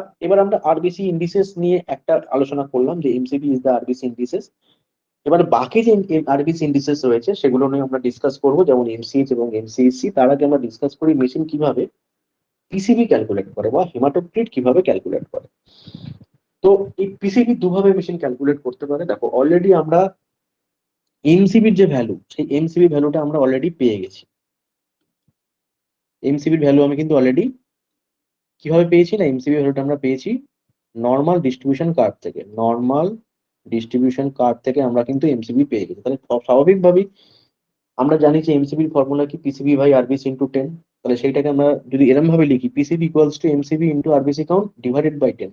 S1: আরবিসি ইন্ডিসেস নিয়ে একটা আলোচনা করলাম যে MCB is the RBC indices. এবার বাকি যে আরবিসি ইন্ডিসেস রয়েছে সেগুলো নিয়ে আমরা ডিসকাস করবো, যেমন এমসিএইচ এবং এমসিএইচসি। তার আগে আমরা ডিসকাস করি মেশিন কিভাবে পিসিবি ক্যালকুলেট করে বা হিমাটোক্রিট কিভাবে ক্যালকুলেট করে। তো এই পিসিবি দুভাবে মেশিন ক্যালকুলেট করতে পারে। দেখো অলরেডি আমরা এমসিবির যে ভ্যালু, সেই এমসিবি ভ্যালুটা আমরা অলরেডি পেয়ে গেছি। এমসিবির ভ্যালু আমি কিন্তু অলরেডি কিভাবে পেয়েছি না, এমসিবি ভ্যালুটা আমরা পেয়েছি নর্মাল ডিস্ট্রিবিউশন কার্ভ থেকে। নর্মাল ডিস্ট্রিবিউশন কার্ভ থেকে আমরা কিন্তু এমসিবি পেয়ে গেছি। তাহলে স্বাভাবিকভাবেই আমরা জানি যে এমসিবির ফর্মুলা কি, পিসিবি বাই আরবিসি ইন্টু 10। তাহলে সেইটাকে আমরা যদি এরকম ভাবে লিখি, PCV equals to MCV into RBC count divided by 10,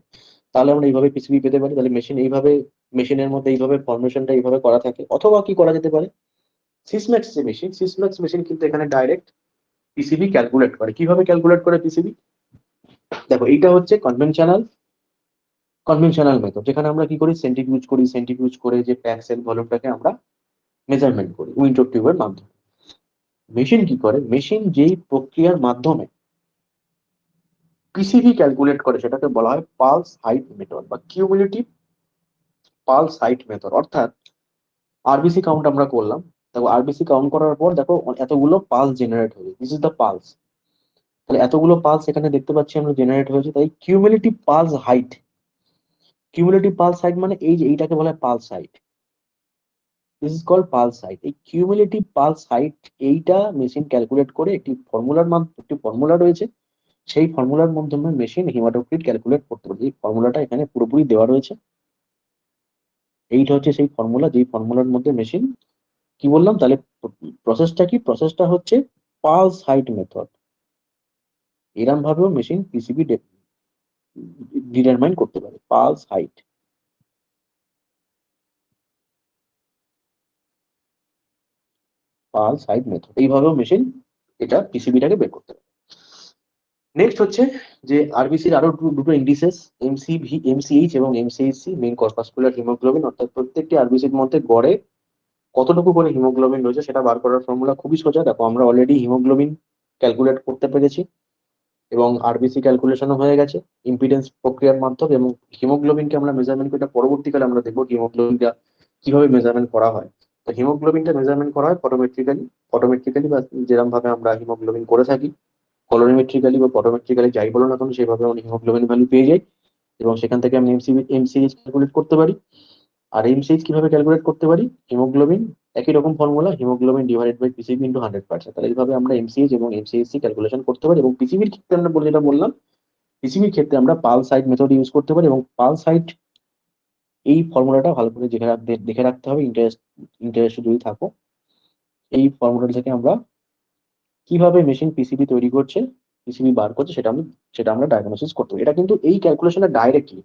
S1: তাহলে আমরা এইভাবে পিসিবি পেতে পারি। তাহলে মেশিন এইভাবে, মেশিনের মধ্যে এইভাবে ফর্মেশনটা এইভাবে করা থাকে। অথবা কি করা যেতে পারে, সিসম্যাক্স যে মেশিন, সিসম্যাক্স মেশিন কিন্তু এখানে ডাইরেক্ট পিসিবি ক্যালকুলেট করে। কিভাবে ক্যালকুলেট করে পিসিবি? দেখো এইটা হচ্ছে কনভেনশনাল মেথড, যেখানে আমরা কি করি, সেন্ট্রিফিউজ করে যে প্যাক সেল ভলিউমটাকে আমরা মেজারমেন্ট করি উইন্ডো টিউবের মাধ্যমে। মেশিন কি করে, মেশিন যেই প্রক্রিয়ার মাধ্যমে পিসিবি ক্যালকুলেট করে সেটাকে বলা হয় পালস হাইট মেথড বা কিউমুলেটিভ পালস হাইট মেথড। অর্থাৎ আরবিসি কাউন্ট আমরা করলাম, দেখো আরবিসি কাউন্ট করার পর দেখো এতগুলো পালস জেনারেট হয়েছে, দিস ইজ দ্য পালস। তাহলে এতগুলো পালস এখানে দেখতে পাচ্ছি আমরা জেনারেট হয়েছে, তাই cumulative pulse height. Cumulative pulse height মানে এই যে এইটাকে বলা হয় pulse height, this is called pulse height. এই কিউমুলেটিভ পালস হাইট এইটা মেশিন ক্যালকুলেট করে একটি ফর্মুলা রয়েছে, সেই ফর্মুলার মাধ্যমে মেশিন হিমাটোক্রিট ক্যালকুলেট করতে পারে। এই ফর্মুলাটা এখানে পুরোপুরি দেওয়া রয়েছে। এইটা হচ্ছে সেই ফর্মুলা, যেই ফর্মুলার মধ্যে মেশিন কি বললাম। তাহলে প্রসেসটা কি, প্রসেসটা হচ্ছে পালস হাইট মেথড। এরম ভাবেও মেশিন পিসিবি ডিটারমাইন করতে পারে pulse height, pulse height method. এইভাবেও মেশিন এটা পিসিবিটাকে বের করতে পারে। নেক্সট হচ্ছে যে আরবিসির আরো দুটো ইন্ডিসেস, এমসিএইচ এবং এমসিএইচসি, মেইন কর্পাসকুলার হিমোগ্লোবিন। অর্থাৎ প্রত্যেকটি আরবিসির মধ্যে গড়ে কতটুকু করে হিমোগ্লোবিন রয়েছে সেটা বার করার ফর্মুলা খুবই সোজা। দেখো আমরা অলরেডি হিমোগ্লোবিন ক্যালকুলেট করতে পেরেছি এবং আরবিসি ক্যালকুলেশনও হয়ে গেছে ইম্পিডেন্স প্রক্রিয়ার মাধ্যমে। এবং হিমোগ্লোবিনকে আমরা মেজারমেন্ট করে, পরবর্তীকালে আমরা দেখবো হিমোগ্লোবিনটা কিভাবে মেজারমেন্ট করা হয়। তো হিমোগ্লোবিনটা মেজারমেন্ট করা হয় ফটোমেট্রিক্যালি বা যেরকম ভাবে আমরা হিমোগ্লোবিন করে থাকি, কলোরিমেট্রিক্যালি বা পটোমেট্রিক্যালি যাই বলো না কেন, সেভাবে আমরা হিমোগ্লোবিন ভ্যালু পেয়ে যাই এবং সেখান থেকে আমি এমসিএইচ ক্যালকুলেট করতে পারি। আর এমসিএইচ কিভাবে ক্যালকুলেট করতে পারি, হিমোগ্লোবিন একই রকম formula, haemoglobin divided by PCV into 100%। তাহলে এইভাবে আমরা এমসিএইচ এবং এমসিএইচসি ক্যালকুলেশন করতে পারি। এবং পিসিবির ক্ষেত্রে আমরা যেটা বললাম, পিসিবির ক্ষেত্রে আমরা পালস হাইট মেথড ইউজ করতে পারি। এবং পালস হাইট এই ফর্মুলাটা ভালো করে দেখে রাখতে হবে, ইন্টারেস্ট যদি থাকো। এই ফর্মুলাটা থেকে আমরা কিভাবে মেশিন পিসিবি তৈরি করছে, পিসিবি বার করছে, সেটা আমরা ডায়াগনোসিস করতে পারি। এটা কিন্তু এই ক্যালকুলেশনটা ডাইরেক্টলি,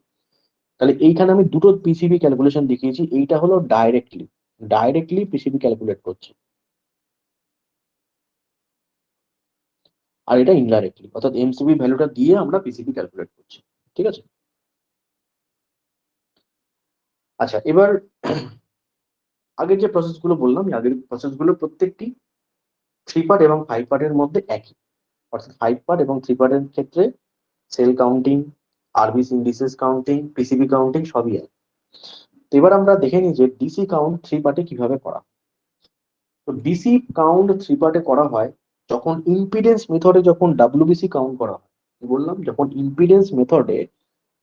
S1: তাহলে এইখানে আমি দুটো পিসিবি ক্যালকুলেশন দেখিয়েছি। এইটা হলো ডাইরেক্টলি পিসিবি ক্যালকুলেট করছে, আর এটা ইনডাইরেক্টলি, অর্থাৎ এমসিবি ভ্যালুটা দিয়ে আমরা পিসিবি ক্যালকুলেট করছি। ঠিক আছে। আচ্ছা, এবার আগের যে প্রসেসগুলো বললাম, এই আগের প্রসেসগুলো প্রত্যেকটি 3 পার্ট এবং 5 পার্টের মধ্যে একই। অর্থাৎ 5 পার্ট এবং 3 পার্টের ক্ষেত্রে cell counting, RBC indices counting, PCV counting সবই এক। তো এবার আমরা দেখে নিই যে ডিসি কাউন্ট 3 পার্টে কিভাবে করা। তো ডিসি কাউন্ট 3 পার্টে করা হয় যখন ইম্পিডেন্স মেথডে, যখন ডাব্লিউবিসি কাউন্ট করা হয়। কি বললাম, যখন ইম্পিডেন্স মেথডে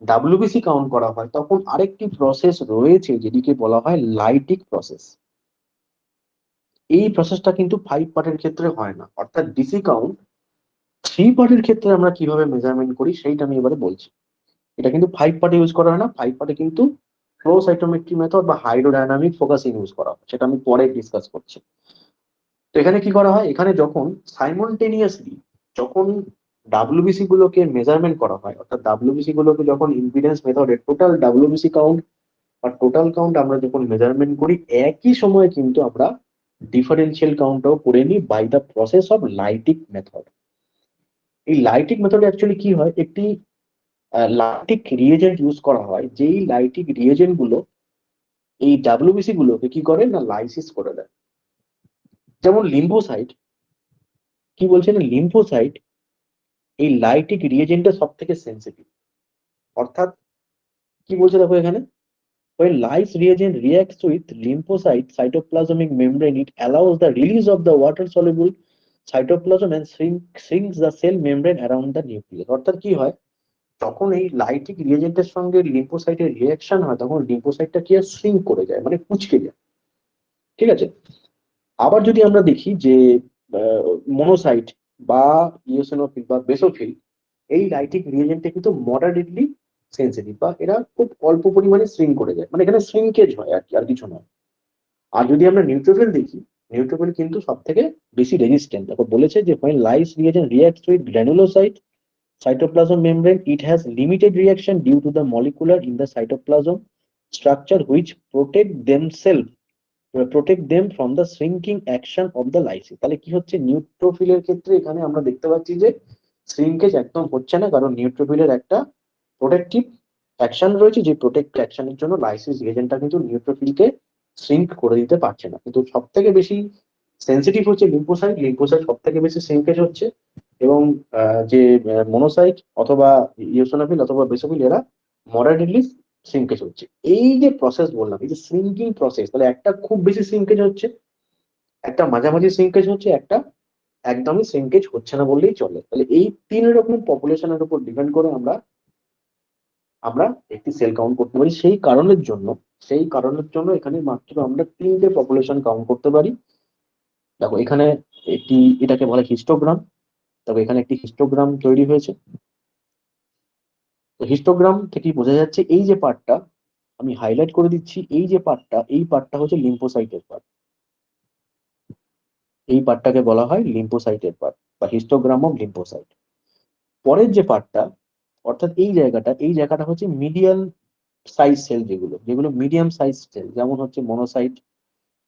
S1: ডাব্লিউবিসি কাউন্ট করা হয়, তখন আরেকটি প্রসেস রয়েছে যেটিকে বলা হয় লাইটিক প্রসেস। এই প্রসেসটা কিন্তু 5 পার্টের ক্ষেত্রে হয় না। অর্থাৎ ডিসি কাউন্ট 3 পার্টের ক্ষেত্রে আমরা কিভাবে মেজারমেন্ট করি সেইটা আমি এবারে বলছি। এটা কিন্তু 5 পার্টে ইউজ করা হয় না। 5 পার্টে কিন্তু ফ্লো সাইটোমেট্রি মেথড বা হাইড্রোডাইনামিক ফোকাসিং ইউজ করা হয়, সেটা আমি পরে ডিসকাস করছি। তো এখানে কি করা হয়, এখানে যখন সাইমultaneously যখন ডাব্লিউবিসি গুলোকে মেজারমেন্ট করা হয়, অর্থাৎ ডাব্লিউবিসি গুলোকে যখন ইম্পিডেন্স মেথডে টোটাল ডাব্লিউবিসি কাউন্ট বা টোটাল কাউন্ট আমরা যখন মেজারমেন্ট করি, একই সময়ে কিন্তু আমরা ডিফারেন্সিয়াল কাউন্টটাও করে নিই by the process of lytic method. এই লাইটিক মেথডে অ্যাকচুয়ালি কি হয়, একটি লাইটিক রিয়েজেন্ট ইউজ করা হয়, যেই লাইটিক রিয়েজেন্ট গুলো এই ডাব্লিউবিসি গুলোকে কি করে না লাইসিস করে দেয়। যেমন লিম্ফোসাইট, কি বলছেন, লিম্ফোসাইট এই লাইটিক রিয়েজেন্টটা সব থেকে সেন্সিটিভ। অর্থাৎ কি বলছে দেখো এখানে, when lyse reagent reacts with lymphocyte cytoplasmic membrane, it allows the release of the water soluble cytoplasm and shrinks the cell membrane around the nucleus। অর্থাৎ কি হয়, যখন এই লাইটিক রিয়েজেন্টের সঙ্গে লিম্ফোসাইটের রিয়াকশন হয়, তখন লিম্ফোসাইটটা কি হয়, শ্রিঙ্ক করে যায়, মানে কুঁচকে যায়। ঠিক আছে। আবার যদি আমরা দেখি যে মনোসাইট বা ইওসিনোফিল বা বেসোফিল, এই লাইটিক রিয়েজেন্টে কিন্তু মডারেটলি সেন্সিটিভ, বা এরা খুব অল্প পরিমাণে শ্রিঙ্ক করে যায়, মানে এখানে শ্রিঙ্কেজ হয় আর কি, আর কিছু নয়। আর যদি আমরা নিউট্রোফিল দেখি, নিউট্রোফিল কিন্তু সব থেকে বেশি রেজিস্ট্যান্ট। দেখো বলেছে যে when lyse reagent reacts with granulocyte cytoplasm membrane, it has limited reaction due to the molecular in the cytoplasm structure which protect them from the shrinking action of the lysis। তাহলে কি হচ্ছে, নিউট্রোফিলের ক্ষেত্রে এখানে আমরা দেখতে পাচ্ছি যে শ্রিঙ্কেজ একদম হচ্ছে না, কারণ নিউট্রোফিলের একটা প্রোটেকটিভ অ্যাকশন রয়েছে, যে প্রোটেক্টিভ অ্যাকশনের জন্য লাইসিস এজেন্টটা কিন্তু নিউট্রোফিলকে শ্রিঙ্ক করে দিতে পারছে না। কিন্তু সব থেকে বেশি সেন্সিটিভ হচ্ছে লিম্ফোসাইট, লিম্ফোসাইট সব থেকে বেশি শ্রিঙ্কেজ হচ্ছে। এবং যে মনোসাইট অথবা ইওসিনোফিল অথবা বেসোফিল, এরা মডারেটলি শ্রিঙ্কেজ হচ্ছে। এই যে প্রসেস বললাম, এই যে শ্রিঙ্কিং প্রসেস, তাহলে একটা খুব বেশি শ্রিঙ্কেজ হচ্ছে, একটা মাঝামাঝি শ্রিঙ্কেজ হচ্ছে, একটা একদমই শ্রিঙ্কেজ হচ্ছে না বললেই চলে। তাহলে এই তিন রকম পপুলেশনের উপর ডিপেন্ড করে আমরা আমরা একটি সেল কাউন্ট করতে পারি। সেই কারণের জন্য এখানে মাত্র আমরা তিনটে পপুলেশন কাউন্ট করতে পারি। দেখো এখানে একটি, এটাকে বলে হিস্টোগ্রাম। তবে এখানে একটি হিস্টোগ্রাম তৈরি হয়েছে। তো হিস্টোগ্রাম থেকে বোঝা যাচ্ছে, এই যে পার্টটা আমি হাইলাইট করে দিচ্ছি, এই পার্টটা হচ্ছে লিম্ফোসাইটের পার্ট। এই পার্টটাকে বলা হয় লিম্ফোসাইটের পার্ট বা হিস্টোগ্রাম অফ লিম্ফোসাইট। পরের যে পার্টটা, অর্থাৎ এই জায়গাটা হচ্ছে মিডিয়াল সাইজ সেল, যেগুলো যেগুলো মিডিয়াম সাইজ সেল, যেমন হচ্ছে মনোসাইট,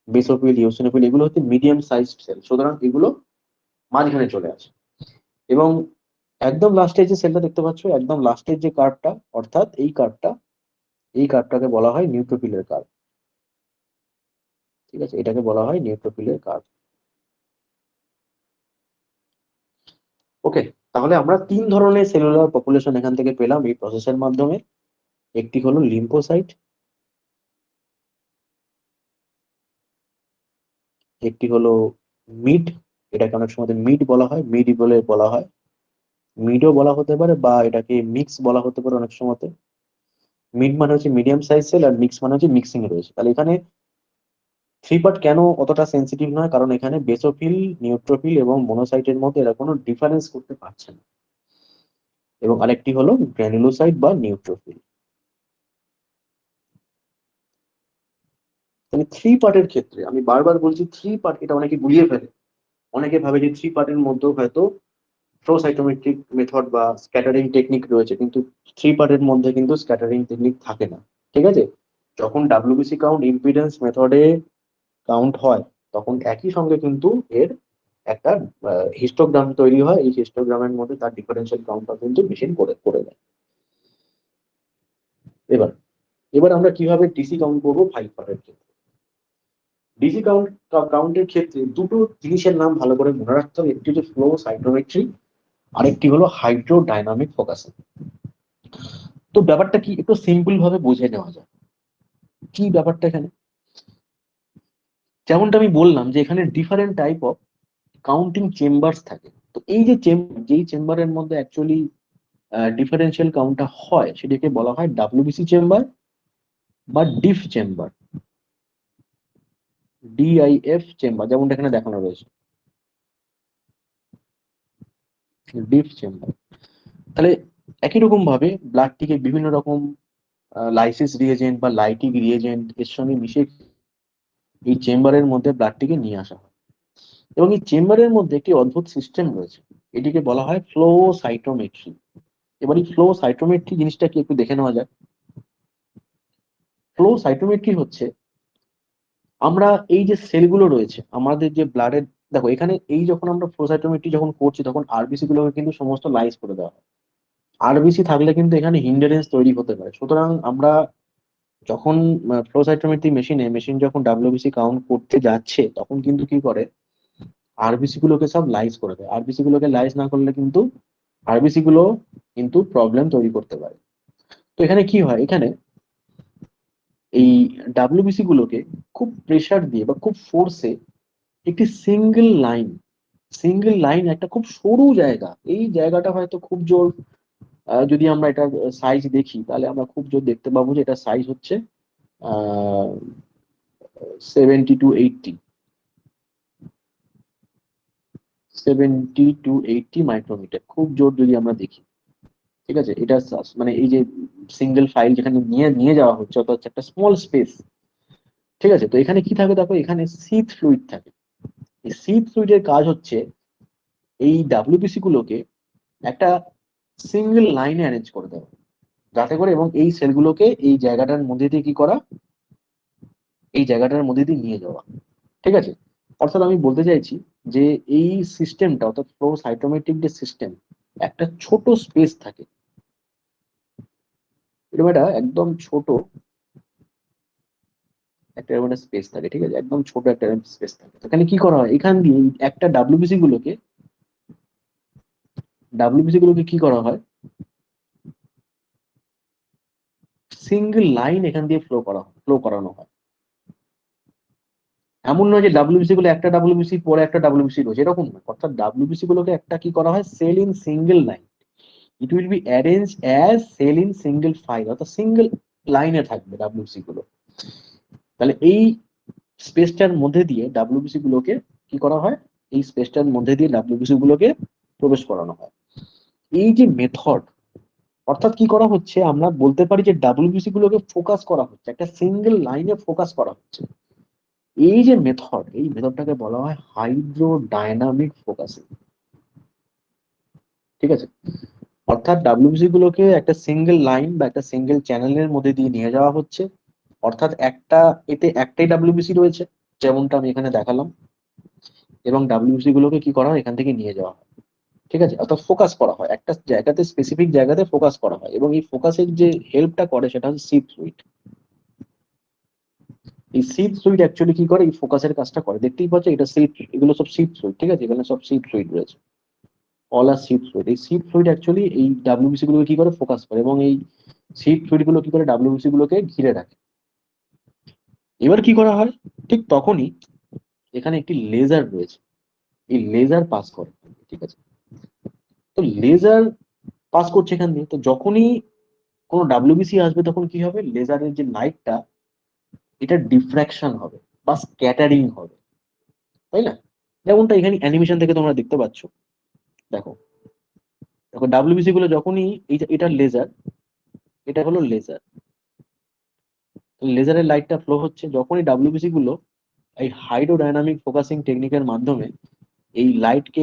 S1: বেসোফিল, ইওসিনোফিল, এগুলো হচ্ছে মিডিয়াম সাইজ সেল, সুতরাং এগুলো মাঝখানে চলে আসে। এবং একদম লাস্টের যে সেলটা দেখতে পাচ্ছ, একদম লাস্টের যে কার্ভটা, অর্থাৎ এই কার্ভটাকে বলা হয় নিউট্রোফিলের কার্ভ। ঠিক আছে, এটাকে বলা হয় নিউট্রোফিলের কার্ভ। ওকে, তাহলে আমরা তিন ধরনের সেলুলার পপুলেশন এখান থেকে পেলাম এই প্রসেসের মাধ্যমে। একটি হলো লিম্ফোসাইট, একটি হলো মিড, এটাকে অনেক সময় মিড বলা হয়, মিড বলা হয়, মিডও বলা হতে পারে, বা এটাকে মিক্স বলা হতে পারে অনেক সময়। মিড মানে হচ্ছে মিডিয়াম সাইজ সেল, আর মিক্স মানে হচ্ছে মিক্সিং এ রয়েছে। তাহলে এখানে থ্রি পার্ট কেন অতটা সেন্সিটিভ নয়, কারণ এখানে বেসোফিল, নিউট্রোফিল এবং মনোসাইটের মধ্যে এরা কোনো ডিফারেন্স করতে পারছে না। এবং আরেকটি হলো গ্র্যানুলোসাইট বা নিউট্রোফিল। তাহলে থ্রি পার্টের ক্ষেত্রে আমি বারবার বলছি থ্রি পার্ট, এটা অনেকে গুলিয়ে ফেলে। অনেকে ভাবে যে থ্রি পার্টের মধ্যেও হয়তো ফ্লো সাইটোমেট্রিক মেথড বা স্ক্যাটারিং টেকনিক রয়েছে, কিন্তু থ্রি পার্টের মধ্যে কিন্তু স্ক্যাটারিং টেকনিক থাকে না। ঠিক আছে। যখন ডাব্লিউবিসি কাউন্ট ইম্পিডেন্স মেথডে কাউন্ট হয়, তখন একই সঙ্গে কিন্তু এর একটা হিস্টোগ্রাম তৈরি হয়। এই হিস্টোগ্রামের মধ্যে তার ডিফারেন্সিয়াল কাউন্টটা কিন্তু মেশিন করে করে দেয়। এবার এবার আমরা কিভাবে ডিসি কাউন্ট করবো ফাইভ পার্টের ক্ষেত্রে। ডিসি কাউন্টের ক্ষেত্রে দুটো জিনিসের নাম ভালো করে মনে রাখতে হবে, একটি হচ্ছে ফ্লো সাইটোমেট্রি, আরেকটি হলো হাইড্রোডাইনামিক ফোকাসিং। তো ব্যাপারটা কি, একটু সিম্পল ভাবে বুঝে নেওয়া যায় কি ব্যাপারটা এখানে। যেমনটা আমি বললাম যে এখানে different type of counting chambers থাকে। তো এই যে যেই চেম্বারের মধ্যে অ্যাকচুয়ালি ডিফারেন্সিয়াল কাউন্টটা হয়, সেটাকে বলা হয় ডাব্লিউবিসি চেম্বার বা ডিফ চেম্বার, ডিআইএফ চেম্বার, যেমনটা এখানে দেখানো রয়েছে, ডিফ চেম্বার। তাহলে একই রকম ভাবে ব্লাডটিকে বিভিন্ন রকম লাইসিস রিয়েজেন্ট বা লাইটিক রিয়েজেন্ট এর সঙ্গে মিশিয়ে এই চেম্বারের মধ্যে ব্লাডটিকে নিয়ে আসা হয়। এবং এই চেম্বারের মধ্যে একটি অদ্ভুত সিস্টেম রয়েছে, এটিকে বলা হয় ফ্লো সাইটোমেট্রি। এবার এই ফ্লো সাইটোমেট্রি জিনিসটা কি একটু দেখে নেওয়া যায়। ফ্লো সাইটোমেট্রি হচ্ছে, আমরা এই যে সেলগুলো রয়েছে আমাদের যে ব্লাডের দেখো এখানে এই যখন আমরা ফ্লো সাইটোমেট্রি যখন করছি তখন আরবিসি গুলোকে কিন্তু সমস্ত লাইজ করে দেওয়া হয়। আরবিসি থাকলে কিন্তু এখানে হিন্ডারেন্স তৈরি হতে পারে, সুতরাং আমরা যখন ফ্লো সাইটোমেট্রি মেশিন যখন ডাব্লিউবিসি কাউন্ট করতে যাচ্ছে তখন কিন্তু কি করে, আরবিসি গুলোকে সব লাইজ করে দেয়। আরবিসি গুলোকে লাইজ না করলে কিন্তু আরবিসি গুলো কিন্তু প্রবলেম তৈরি করতে পারে। তো এখানে কি হয়, এখানে এই ডাব্লিউবিসি গুলোকে খুব প্রেসার দিয়ে বা খুব ফোর্সে একটি সিঙ্গেল লাইন একটা খুব সরু জায়গা, এই জায়গাটা হয়তো খুব জোর, যদি আমরা এটার সাইজ দেখি তাহলে আমরা খুব জোর দেখতে পাবো যে এটা সাইজ হচ্ছে 70 to 80, 70 to 80 মাইক্রোমিটার, খুব জোর যদি আমরা দেখি। ঠিক আছে, এটা মানে এই যে সিঙ্গেল ফাইল যেখানে নিয়ে নিয়ে যাওয়া হচ্ছে অর্থাৎ হচ্ছে একটা স্মল স্পেস। ঠিক আছে, তো এখানে কি থাকে দেখো, এখানে সিথ ফ্লুইড থাকে। এই সিথ ফ্লুইডের কাজ হচ্ছে এই ডাব্লিউবিসি গুলোকে একটা সিঙ্গেল লাইনে অ্যারেঞ্জ করে দেওয়া, যাতে করে এবং এই সেলগুলোকে এই জায়গাটার মধ্যে দিয়ে কি করা, এই জায়গাটার মধ্যে দিয়ে নিয়ে যাওয়া। ঠিক আছে, অর্থাৎ আমি বলতে চাইছি যে এই সিস্টেমটা অর্থাৎ ফ্লো সাইটোমেট্রিক যে সিস্টেম, একটা ছোট স্পেস থাকে, এরকম একটা একদম ছোট একটা এরকম একটা স্পেস থাকে। ঠিক আছে, একদম ছোট একটা স্পেস থাকে। এখানে কি করা হয়, এখান দিয়ে একটা ডাব্লিউবিসি গুলোকে কি করা হয়, সিঙ্গেল লাইন এখান দিয়ে ফ্লো করানো হয়। এমন নয় যে ডাব্লিউবিসি গুলো একটা ডাব্লিউবিসি পরে একটা ডাব্লিউবিসি রয়েছে, এরকম না। অর্থাৎ ডাব্লিউবিসি গুলোকে একটা কি করা হয়, cell in single line, it will be arrange as cell in single file, অর্থাৎ সিঙ্গেল লাইনে থাকবে ডাব্লিউবিসি গুলো। তাহলে এই স্পেসটার মধ্যে দিয়ে ডাব্লিউবিসি গুলোকে কি করা হয়, এই স্পেসটার মধ্যে দিয়ে ডাব্লিউবিসি গুলোকে প্রবেশ করানো হয়। এই যে মেথড, অর্থাৎ কি করা হচ্ছে, আমরা বলতে পারি যে ডাব্লিউবিসি গুলোকে ফোকাস করা হচ্ছে, একটা সিঙ্গেল লাইনে ফোকাস করা হচ্ছে। এই যে মেথড, এই মেথডটাকে বলা হয় হাইড্রোডাইনামিক ফোকাসিং। ঠিক আছে, অর্থাৎ ডাব্লিউবিসি গুলোকে একটা সিঙ্গেল লাইন বা একটা সিঙ্গেল চ্যানেলের মধ্যে দিয়ে নিয়ে যাওয়া হচ্ছে। অর্থাৎ এতে একটাই ডাব্লিউবিসি রয়েছে, যেমনটা আমি এখানে দেখালাম, এবং ডাব্লিউবিসি গুলোকে কি করা হয়, এখান থেকে নিয়ে যাওয়া হয়। ঠিক আছে, অর্থাৎ ফোকাস করা হয় একটা জায়গাতে, স্পেসিফিক জায়গাতে ফোকাস করা হয়, এবং এই ফোকাসের যে হেল্পটা করে সেটা হচ্ছে সিপ সুইট। এই সিপ সুইট অ্যাকচুয়ালি কি করে, এই ফোকাসের কাজটা করে। দেখতেই পাচ্ছ এটা সিপ, এগুলো সব সিপ সুইট। ঠিক আছে, এখানে সব সিপ সুইট রয়েছে, অল আর সিপ ফ্লুইড। এই সিপ ফ্লুইড অ্যাকচুয়ালি এই ডাব্লিউবিসি গুলোকে কি করে, ফোকাস করে, এবং এই সিপ ফ্লুইড গুলো কি করে ডাব্লিউবিসি গুলোকে ঘিরে রাখে। এবার কি করা হয়, ঠিক তখনই এখানে একটি লেজার রয়েছে, এই লেজার পাস করে। ঠিক আছে, তো লেজার পাস করছে এখান দিয়ে, তো যখনই কোনো ডাব্লিউবিসি আসবে তখন কি হবে, লেজারের যে লাইটটা, এটা ডিফ্র্যাকশন হবে বা স্ক্যাটারিং হবে, তাই না? যেমনটা এখানে অ্যানিমেশন থেকে তোমরা দেখতে পাচ্ছ। দেখো, দেখো ডাব্লিউবিসি গুলো যখনই এটা লেজার, এটা হলো লেজার, লেজারের লাইটটা ফ্লো হচ্ছে, যখনই ডাব্লিউবিসি গুলো এই হাইড্রোডাইনামিক ফোকাসিং টেকনিকের মাধ্যমে এই লাইটকে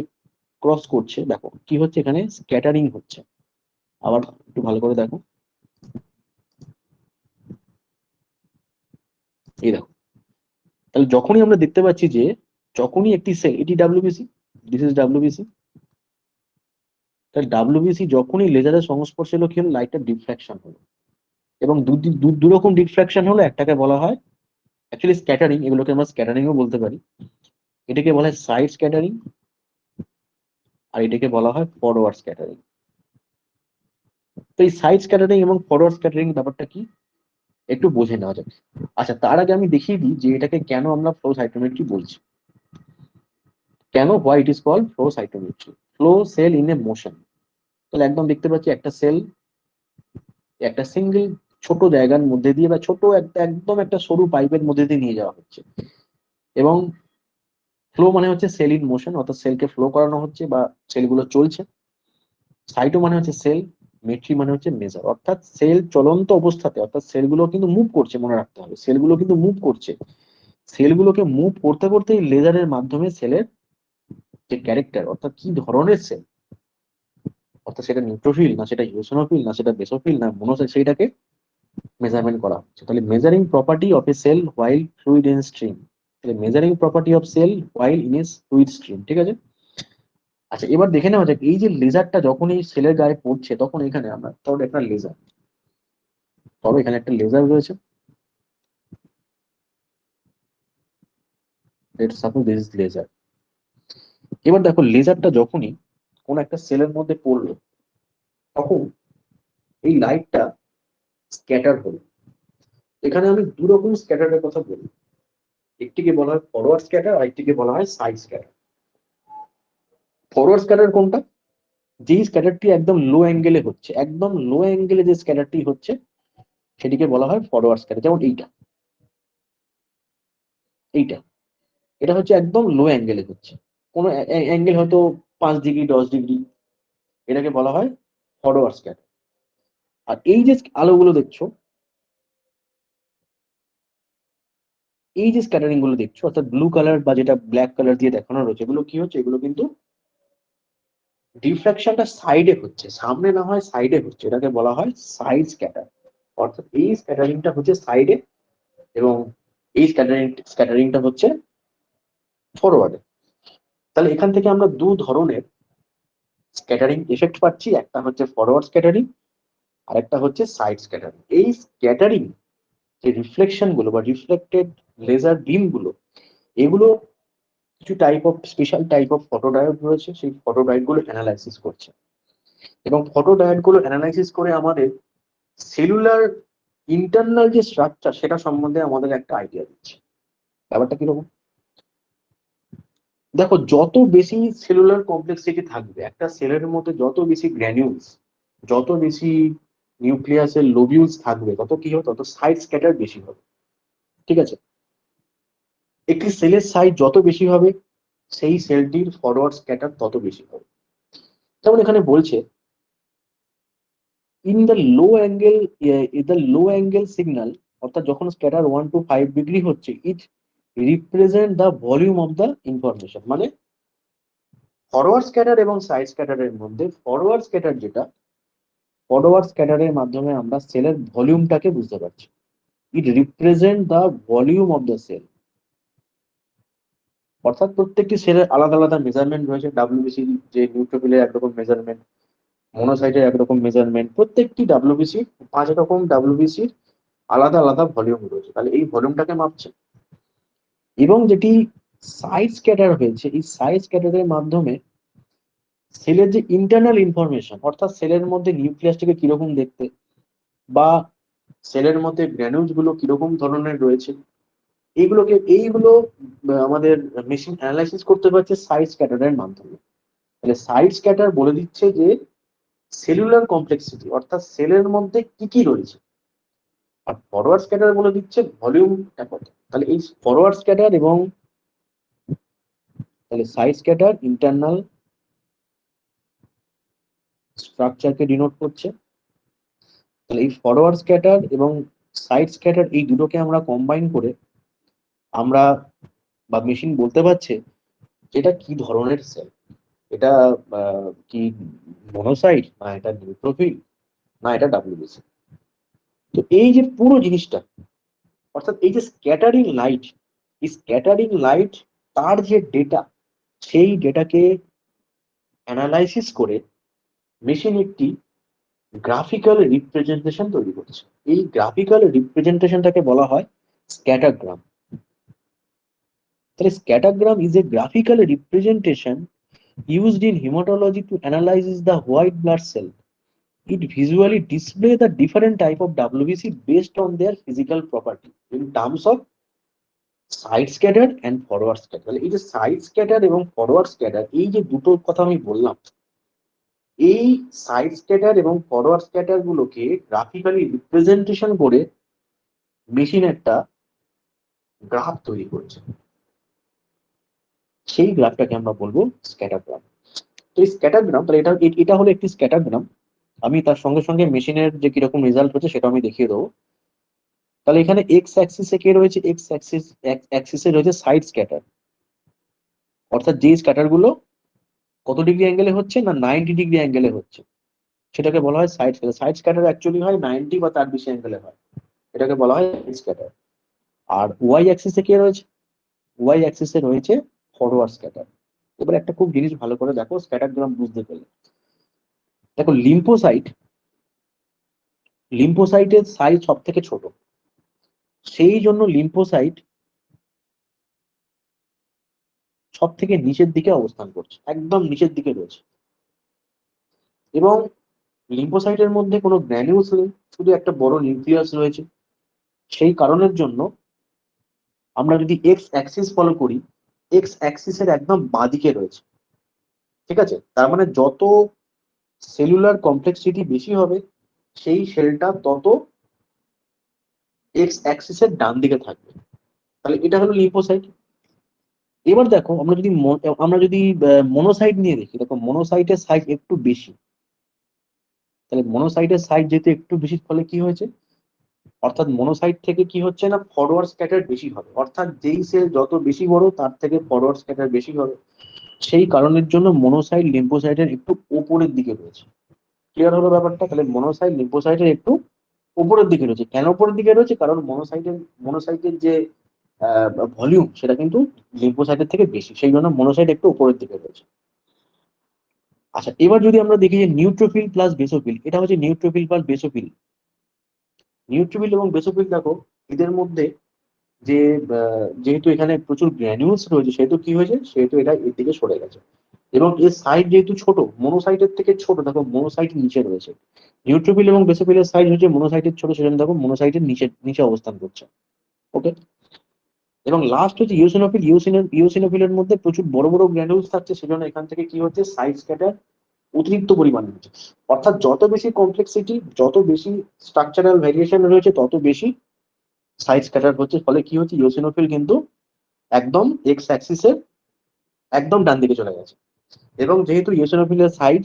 S1: ক্রস করছে, দেখো কি হচ্ছে, এখানে স্ক্যাটারিং হচ্ছে। আবার একটু ভালো করে দেখো, এই দেখো, তাহলে যখনই আমরা দেখতে পাচ্ছি যে যখনই একটি সেল, এটি ডাব্লিউবিসি, দিস ইজ ডাব্লিউবিসি, তাহলে ডাব্লিউবিসি যখনই লেজারের সংস্পর্শে এলো কি হলো, লাইটটা ডিফ্রাকশন হলো। এবং দু রকম ডিফ্রাকশন হলো, একটাকে বলা হয় অ্যাকচুয়ালি স্ক্যাটারিং, এগুলোকে আমরা স্ক্যাটারিংও বলতে পারি। এটাকে বলা হয় সাইড স্ক্যাটারিং, আর এটাকে বলা হয় ফরওয়ার্ড স্ক্যাটারিং। তো এই সাইড স্ক্যাটারিং এবং ফরওয়ার্ড স্ক্যাটারিং ব্যাপারটা কি, একটু বুঝে নেওয়া যাক। আচ্ছা, তার আগে আমি দেখিয়ে দিই যে এটাকে কেন আমরা ফ্লো সাইটোমেট্রি বলছি, কেন, why it is called flow cytometry. Flow cell in a motion. তাহলে একদম দেখতে পাচ্ছি একটা সেল একটা সিঙ্গেল ছোট জায়গার মধ্যে দিয়ে বা ছোট একদম একটা সরু পাইপের মধ্যে দিয়ে নিয়ে যাওয়া হচ্ছে। এবং ফ্লো মানে হচ্ছে সেল ইন মোশন, অর্থাৎ সেলকে ফ্লো করানো হচ্ছে বা সেলগুলো চলছে। সাইটো মানে হচ্ছে সেল, মেট্রি মানে হচ্ছে মেজার, অর্থাৎ সেল চলন্ত অবস্থাতে, অর্থাৎ সেলগুলো কিন্তু মুভ করছে, মনে রাখতে হবে সেলগুলো কিন্তু মুভ করছে। সেলগুলোকে মুভ করতে করতে লেজারের মাধ্যমে সেলের যে ক্যারেক্টার, অর্থাৎ কি ধরনের সেল, অর্থাৎ সেটা নিউট্রোফিল না সেটা ইওসিনোফিল না সেটা বেসোফিল না মোনোসিল, সেইটাকে মেজারমেন্ট করা হচ্ছে। তাহলে measuring property of a cell while fluid in stream, measuring property of cell while in a fluid stream, ঠিক আছে। আচ্ছা, এবার দেখে নেওয়া যাক এই যে লেজারটা যখন এই সেলের গায়ে পড়ছে তখন এখানে আমরা ধরো একটা লেজার, তবে এখানে একটা লেজার রয়েছে, let's suppose this is laser. এবার দেখো লেজারটা যখনই কোন একটা সেলের মধ্যে পড়লো তখন এই লাইটটা স্ক্যাটার হলো। এখানে আমি দু রকম স্ক্যাটারের কথা বলি, একটিকে বলা হয় ফরওয়ার্ড স্ক্যাটার আর একটিকে বলা হয় সাইড স্ক্যাটার। ফরওয়ার্ড স্ক্যাটার কোনটা? যেই স্ক্যাটারটি একদম লো অ্যাঙ্গেলে হচ্ছে, একদম লো অ্যাঙ্গেলে যে স্ক্যাটারটি হচ্ছে সেটিকে বলা হয় ফরওয়ার্ড স্ক্যাটার। যেমন এইটা, এইটা এটা হচ্ছে একদম লো অ্যাঙ্গেলে হচ্ছে, কোনো অ্যাঙ্গেল হয়তো 5 ডিগ্রি 10 ডিগ্রি, এটাকে বলা হয় ফরওয়ার্ড স্ক্যাটার। আর এই যে আলোগুলো দেখছো, এই যে স্ক্যাটারিং গুলো দেখছো অর্থাৎ ব্লু কালার বা যেটা ব্ল্যাক কালার দিয়ে দেখানো রয়েছে, এগুলো কি হচ্ছে? এগুলো কিন্তু ডিফ্রাকশনটা সাইডে হচ্ছে, সামনে না হয় সাইডে হচ্ছে, এটাকে বলা হয় সাইড স্ক্যাটার। অর্থাৎ এই স্ক্যাটারিংটা হচ্ছে সাইডে এবং এই স্ক্যাটারিংটা হচ্ছে ফরওয়ার্ডে। তাহলে এখান থেকে আমরা দু ধরনের স্ক্যাটারিং এফেক্ট পাচ্ছি, একটা হচ্ছে ফরওয়ার্ড স্ক্যাটারিং আর একটা হচ্ছে সাইড স্ক্যাটারিং। এই স্ক্যাটারিং যে রিফ্লেকশন গুলো বা রিফ্লেক্টেড লেজার বিম গুলো, এগুলো কিছু type of special type of photodiode রয়েছে, সেই ফটোডায়োড গুলো অ্যানালাইসিস করছে এবং ফটোডায়োড গুলো অ্যানালাইসিস করে আমাদের সেলুলার ইন্টারনাল যে স্ট্রাকচার সেটা সম্বন্ধে আমাদের একটা আইডিয়া দিচ্ছে। ব্যাপারটা কিরকম দেখো, যত বেশি সেলুলার কমপ্লেক্সিটি থাকবে একটা সেলের মধ্যে, যত বেশি গ্র্যানিউলস, যত বেশি নিউক্লিয়াসের লোবিউলস থাকবে, তত কি হবে? তত সাইড স্ক্যাটার বেশি হবে, ঠিক আছে। একটি সেলের সাইজ যত বেশি হবে সেই সেলটির ফরওয়ার্ড স্ক্যাটার তত বেশি হবে। যেমন এখানে বলছে in the low angle, the low angle signal, অর্থাৎ যখন স্ক্যাটার 1 to 5 ডিগ্রি হচ্ছে, it represent the volume of the information. মানে ফরওয়ার্ড স্ক্যাটার এবং সাইড স্ক্যাটারের মধ্যে ফরওয়ার্ড স্ক্যাটার যেটা, ফরওয়ার্ড স্ক্যাটারের মাধ্যমে আমরা সেলের ভলিউমটাকে বুঝতে পারছি। It represent the volume of the cell. অর্থাৎ প্রত্যেকটি সেলের আলাদা আলাদা মেজারমেন্ট রয়েছে। ডাব্লিউবিসি যে নিউট্রোফিলের একরকম মেজারমেন্ট, মনোসাইটের একরকম মেজারমেন্ট, প্রত্যেকটি ডাব্লিউবিসি 5 রকম ডাব্লিউবিসির আলাদা আলাদা ভলিউম রয়েছে। তাহলে এই ভলিউমটাকে মাপছে। এবং যেটি সাইড স্ক্যাটার হয়েছে, এই সাইড স্ক্যাটারের মাধ্যমে সেলের যে ইন্টারনাল ইনফরমেশন, অর্থাৎ সেলের মধ্যে নিউক্লিয়াসটাকে কিরকম দেখতে বা সেলের মধ্যে গ্র্যানুলস গুলো কিরকম ধরনের রয়েছে, এইগুলো আমাদের মেশিন অ্যানালাইসিস করতে পারছে সাইড স্ক্যাটারের মাধ্যমে। তাহলে সাইড স্ক্যাটার বলে দিচ্ছে যে সেলুলার কমপ্লেক্সিটি, অর্থাৎ সেলের মধ্যে কি কি রয়েছে। আর ফরওয়ার্ড স্ক্যাটার বলে দিচ্ছে ভলিউমটা কত। তাহলে এই ফরওয়ার্ড স্ক্যাটার এবং তাহলে সাইড স্ক্যাটার ইন্টারনাল স্ট্রাকচারকে ডিনোট করছে। তাহলে এই ফরওয়ার্ড স্ক্যাটার এবং সাইড স্ক্যাটার এই দুটোকে আমরা কম্বাইন করে আমরা বা মেশিন বলতে পারছে এটা কি ধরনের সেল। এটা কি মনোসাইট, না এটা নিউট্রোফিল, না এটা ডাব্লিউবিসি। তো এই যে পুরো জিনিসটা, অর্থাৎ এই যে স্ক্যাটারিং লাইট, এই স্ক্যাটারিং লাইট তার যে ডেটা, সেই ডেটাকে অ্যানালাইসিস করে মেশিন একটি গ্রাফিক্যাল রিপ্রেজেন্টেশন তৈরি করছে। এই গ্রাফিক্যাল রিপ্রেজেন্টেশনটাকে বলা হয় স্ক্যাটারগ্রাম। তাহলে scattergram is a graphical representation used in hematology to analyze the white blood cell. It visually displays the different type of WBC based on their physical property in terms of side scatter and forward scatter. তাহলে এই যে side scatter এবং forward scatter, এই যে দুটো কথা আমি বললাম, এই সাইড স্ক্যাটার এবং ফরওয়ার্ড স্ক্যাটার গুলোকে গ্রাফিক্যালি রিপ্রেজেন্টেশন করে মেশিন একটা গ্রাফ তৈরি করছে। সেই গ্রাফটাকে আমরা বলবো স্ক্যাটারগ্রাম। তো এই স্ক্যাটারগ্রাম, তাহলে এটা এটা হলো একটি স্ক্যাটারগ্রাম। আমি তার সঙ্গে সঙ্গে মেশিনের যে কিরকম রেজাল্ট হচ্ছে সেটা আমি দেখিয়ে দেবো। তাহলে এখানে এক্স অ্যাক্সিসে কে রয়েছে? এক্স অ্যাক্সিসে রয়েছে সাইড স্ক্যাটার, অর্থাৎ যে স্ক্যাটার গুলো কত ডিগ্রি অ্যাঙ্গেলে হচ্ছে, না 90 ডিগ্রি অ্যাঙ্গেলে হচ্ছে, সেটাকে বলা হয় side scatter. Side scatter actually হয় 90 বা তার বেশি অ্যাঙ্গেলে হয়, এটাকে বলা হয় স্ক্যাটার। আর ওয়াই অ্যাক্সিসে কে রয়েছে? ওয়াই অ্যাক্সিসে রয়েছে ফরওয়ার্ড স্ক্যাটার। এবার একটা খুব জিনিস ভালো করে দেখো, স্ক্যাটারগ্রাম বুঝতে পেলে দেখো, লিম্ফোসাইটের সাইজ সব থেকে ছোট, সেই জন্য লিম্ফোসাইট সব থেকে নিচের দিকে অবস্থান করছে, একদম নিচের দিকে রয়েছে। এবং লিম্ফোসাইটের মধ্যে কোনো গ্র্যানিউলস নেই, শুধু একটা বড় নিউক্লিয়াস রয়েছে। সেই কারণের জন্য আমরা যদি এক্স অ্যাক্সিস ফলো করি, এক্স অ্যাক্সিসের একদম বাঁদিকে রয়েছে। ঠিক আছে, তার মানে যত সেলুলার কমপ্লেক্সিটি বেশি হবে, সেই সেলটা তত এক্স অ্যাক্সিসের ডান দিকে থাকবে। তাহলে এটা হলো লিম্ফোসাইট। এবার দেখো, আমরা যদি মনোসাইট নিয়ে দেখি, দেখো মনোসাইটের সাইজ একটু বেশি। তাহলে মনোসাইটের সাইজ যেহেতু একটু বেশি, ফলে কি হয়েছে, অর্থাৎ মনোসাইট থেকে কি হচ্ছে না, ফরওয়ার্ড স্ক্যাটার বেশি হবে। অর্থাৎ যেই সেল যত বেশি বড়, তার থেকে ফরওয়ার্ড স্ক্যাটার বেশি হবে। সেই কারণের জন্য মনোসাইট লিম্ফোসাইটের একটু উপরের দিকে রয়েছে। ক্লিয়ার হলো ব্যাপারটা? তাহলে মনোসাইট লিম্ফোসাইটের একটু উপরের দিকে রয়েছে। কেন উপরের দিকে রয়েছে? কারণ মনোসাইটের যে ভলিউম, সেটা কিন্তু লিম্ফোসাইটের থেকে বেশি, সেই জন্য মনোসাইট একটু উপরের দিকে রয়েছে। আচ্ছা, এবার যদি আমরা দেখি যে নিউট্রোফিল প্লাস বেসোফিল, এটা হচ্ছে নিউট্রোফিল প্লাস বেসোফিল। নিউট্রোফিল এবং বেসোফিল দেখো, এদের মধ্যে যে যেহেতু এখানে প্রচুর গ্র্যানিউলস রয়েছে, সেহেতু কি হয়েছে, সেহেতু এটা এর দিকে সরে গেছে। এবং এর সাইজ যেহেতু ছোট, মনোসাইটের থেকে ছোট, দেখো মনোসাইট নিচে রয়েছে। নিউট্রোফিল এবং বেসোফিলের সাইজ হচ্ছে মনোসাইটের ছোট, সেজন্য দেখো মনোসাইটের নিচে নিচে অবস্থান করছে। ওকে। এবং লাস্ট হচ্ছে ইওসিনোফিল। ইওসিনোফিলের মধ্যে প্রচুর বড় বড় গ্র্যানিউলস থাকছে, সেজন্য এখান থেকে কি হচ্ছে, সাইজ স্ক্যাটার অতিরিক্ত পরিমাণে হচ্ছে। অর্থাৎ যত বেশি কমপ্লেক্সিটি, যত বেশি স্ট্রাকচারাল ভ্যারিয়েশন রয়েছে, তত বেশি সাইজ স্ক্যাটার হচ্ছে। ফলে কি হচ্ছে, ইওসিনোফিল কিন্তু একদম এক্স অ্যাক্সিসের একদম ডান দিকে চলে গেছে। এবং যেহেতু ইওসিনোফিলের সাইজ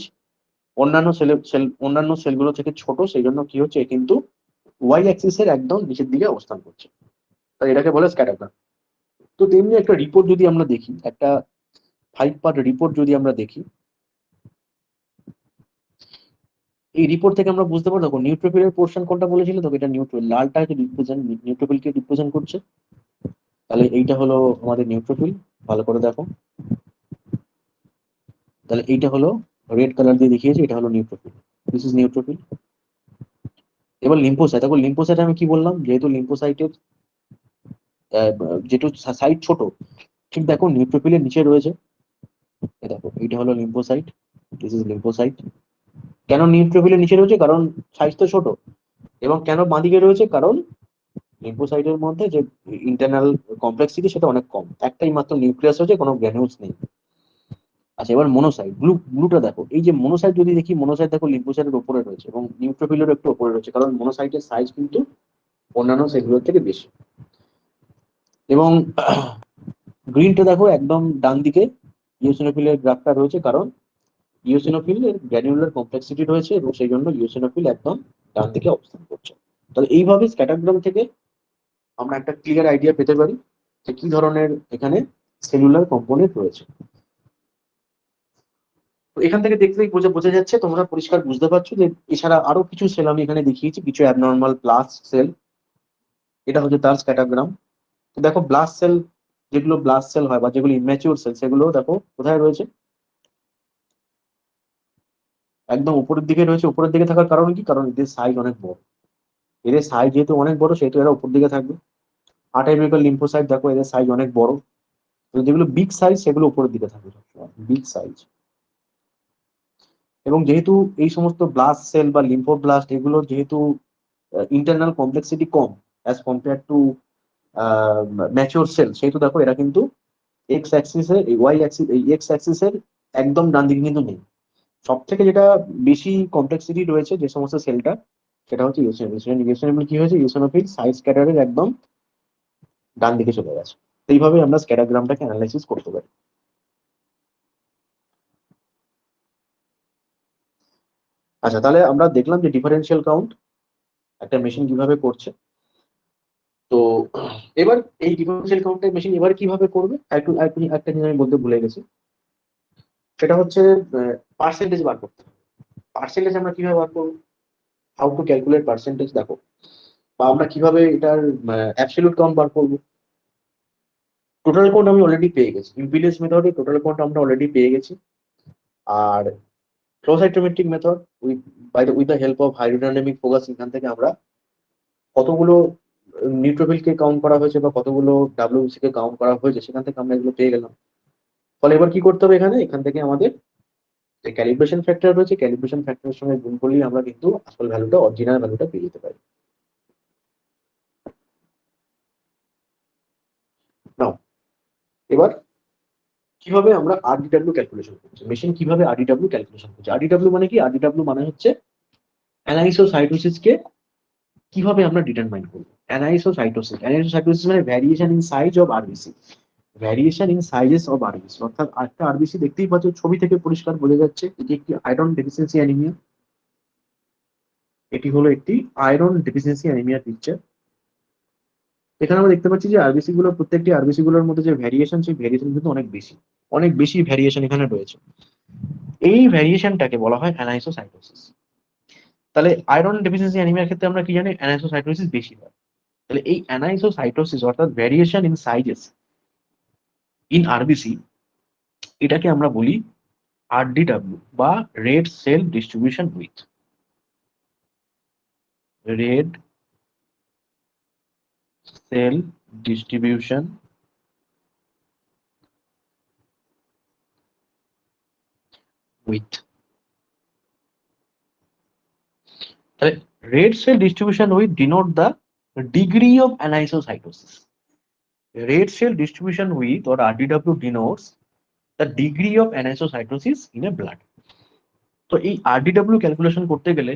S1: অন্যান্য সেলগুলো থেকে ছোট, সেই জন্য কি হচ্ছে, এ কিন্তু ওয়াই অ্যাক্সিসের একদম নিচের দিকে অবস্থান করছে। তাই এটাকে বলে স্ক্যাটারগ্রাম। তো তেমনি একটা রিপোর্ট যদি আমরা দেখি, একটা 5 পার্ট রিপোর্ট যদি আমরা দেখি, এই রিপোর্ট থেকে আমরা বুঝতে পারবো, দেখো নিউট্রোফিলের পোর্শন কোনটা বলেছিল, তো এটা নিউট্রোফিল, লালটা হচ্ছে নিউট্রোফিলকে রিপ্রেজেন্ট করছে। তাহলে এইটা হলো আমাদের নিউট্রোফিল। ভালো করে দেখো, তাহলে এইটা হলো রেড কালার দিয়ে দেখিয়েছি, এটা হলো নিউট্রোফিল। This is neutrophil. এবার লিম্ফোসাইট, দেখো লিম্ফোসাইট আমি কি বললাম, যেহেতু লিম্ফোসাইটের যেটু সাইট ছোট, ঠিক দেখো নিউট্রোফিলের নিচে রয়েছে। দেখো এইটা হলো লিম্ফোসাইট, দিস ইজ লিম্ফোসাইট। কেন নিউট্রোফিলের নিচে রয়েছে? কারণ সাইজ তো ছোট। এবং কেন বাঁদিকে রয়েছে? কারণ লিম্ফোসাইটের মধ্যে যে ইন্টারনাল কমপ্লেক্সিটি, সেটা অনেক কম, একটাই মাত্র নিউক্লিয়াস রয়েছে, কোনো গ্র্যানিউলস নেই। আচ্ছা, এবার মনোসাইট, ব্লুটা দেখো, এই যে মনোসাইট যদি দেখি, মনোসাইট দেখো লিম্ফোসাইটের উপরে রয়েছে এবং নিউট্রোফিলের একটু উপরে রয়েছে, কারণ মনোসাইটের সাইজ কিন্তু অন্যান্য সেলগুলোর থেকে বেশি। এবং গ্রিনটা দেখো একদম ডান দিকে ইওসিনোফিলের গ্রাফটা রয়েছে, কারণ ইওসিনোফিলের গ্র্যানুলার কমপ্লেক্সিটি রয়েছে এবং সেই জন্য ইওসিনোফিল একদম ডান দিকে অবস্থান করছে। তাহলে এইভাবে স্ক্যাটারগ্রাম থেকে আমরা একটা ক্লিয়ার আইডিয়া পেতে পারি যে কি ধরনের এখানে সেলুলার কম্পোনেন্ট রয়েছে। তো এখান থেকে দেখলেই বোঝা বোঝা যাচ্ছে, তোমরা পরিষ্কার বুঝতে পারছো যে এছাড়া আরো কিছু সেল আমি এখানে দেখিয়েছি, কিছু অ্যাবনর্মাল ব্লাস্ট সেল। এটা হচ্ছে তার স্ক্যাটারগ্রাম। তো দেখো ব্লাস্ট সেল, যেগুলো ব্লাস্ট সেল হয় বা যেগুলো ইম্যাচিওর সেল, সেগুলো দেখো কোথায় রয়েছে, একদম উপরের দিকে রয়েছে। উপরের দিকে থাকার কারণ কি? কারণ এদের সাইজ অনেক বড়। এদের সাইজ যেহেতু অনেক বড়, সেহেতু এরা উপর দিকে থাকবে। আটাইমিকাল লিম্ফোসাইট দেখো, এদের সাইজ অনেক বড়। তো যেগুলো বিগ সাইজ, সেগুলো উপরের দিকে থাকবে বিগ সাইজ। এবং যেহেতু এই সমস্ত ব্লাস্ট সেল বা লিম্ফোব্লাস্ট, এগুলো যেহেতু ইন্টারনাল কমপ্লেক্সিটি কম as compare to mature cell, সেহেতু দেখো এরা কিন্তু এক্স অ্যাক্সিসের, ওয়াই অ্যাক্সিস, এই এক্স অ্যাক্সিসের একদম ডান দিকে কিন্তু নেই। সব থেকে যেটা বেশি কমপ্লেক্সিটি রয়েছে যে সমস্ত সেলটা, সেটা হচ্ছে ইউসিনোফিল। কি হয়েছে, ইউসিনোফিল সাইজ স্ক্যাটারের একদম ডান দিকে চলে গেছে। তো এইভাবে আমরা স্ক্যাটারগ্রামটাকে অ্যানালাইসিস করতে পারি। আচ্ছা, তাহলে আমরা দেখলাম যে ডিফারেন্সিয়াল কাউন্ট একটা মেশিন কিভাবে করছে। তো এবার এই ডিফারেন্সিয়াল কাউন্টের মেশিন এবার কিভাবে করবে, একটু একটা জিনিস আমি বলতে ভুলে গেছি। সেটা হচ্ছে পার্সেন্টেজ বার করতে হবে। পার্সেন্টেজ আমরা কিভাবে বার করবো, হাউ টু ক্যালকুলেট পার্সেন্টেজ, দেখো। বা আমরা কিভাবে এটার অ্যাবসলিউট কাউন্ট বার করবো, টোটাল কাউন্ট আমি অলরেডি পেয়ে গেছি, ইম্পিডেন্স মেথডে টোটাল কাউন্ট আমরা অলরেডি পেয়ে গেছি। আর flow cytometric method with the help of hydrodynamic focus, এখান থেকে আমরা কতগুলো নিউট্রোফিলকে কাউন্ট করা হয়েছে বা কতগুলো ডাব্লিউসি কে কাউন্ট করা হয়েছে সেখান থেকে আমরা এগুলো পেয়ে গেলাম। ফলে এবার কি করতে হবে, এখান থেকে আমাদের যে ক্যালিব্রেশন ফ্যাক্টর রয়েছে, ক্যালিব্রেশন ফ্যাক্টরের সঙ্গে গুণ করলেই আমরা কিন্তু আসল ভ্যালুটা, অরিজিনাল ভ্যালুটা পেয়ে যেতে পারি। নাও এবার কিভাবে আমরা আরডিডব্লিউ ক্যালকুলেশন করছি, মেশিন কিভাবে আরডিডব্লিউ ক্যালকুলেশন করছে। আরডিডব্লিউ মানে কি? আরডিডব্লিউ মানে হচ্ছে অ্যানাইসোসাইটোসিসকে কিভাবে আমরা ডিটারমাইন করবো। অ্যানাইসোসাইটোসিস মানে variation in size of RBC, variation in sizes of RBC. অর্থাৎ একটা আরবিসি দেখতেই পাচ্ছ, ছবি থেকে পরিষ্কার বোঝা যাচ্ছে এটি একটি আয়রন ডেফিসিয়েন্সি অ্যানিমিয়া। এটি হলো একটি আয়রন ডেফিসিয়েন্সি অ্যানিমিয়ার পিকচার। এখানে আমরা দেখতে পাচ্ছি যে আরবিসি গুলোর, প্রত্যেকটি আরবিসি গুলোর মধ্যে যে ভ্যারিয়েশন, সেই ভ্যারিয়েশন কিন্তু অনেক বেশি ভ্যারিয়েশন এখানে রয়েছে। এই ভ্যারিয়েশনটাকে বলা হয় অ্যানাইসোসাইটোসিস। তাহলে আয়রন ডেফিসিয়েন্সি অ্যানিমিয়ার ক্ষেত্রে আমরা কি জানি? অ্যানাইসোসাইটোসিস বেশি হয়। তাহলে এই অ্যানাইসোসাইটোসিস অর্থাৎ variation in sizes in RBC, এটাকে আমরা বলি আরডিডব্লিউ বা red cell distribution with. Red cell distribution with. তাহলে red cell distribution will denote the degree of anisocytosis. Red cell distribution with or RDW denotes the degree of anisocytosis in a blood. তো এই RDW calculation করতে গেলে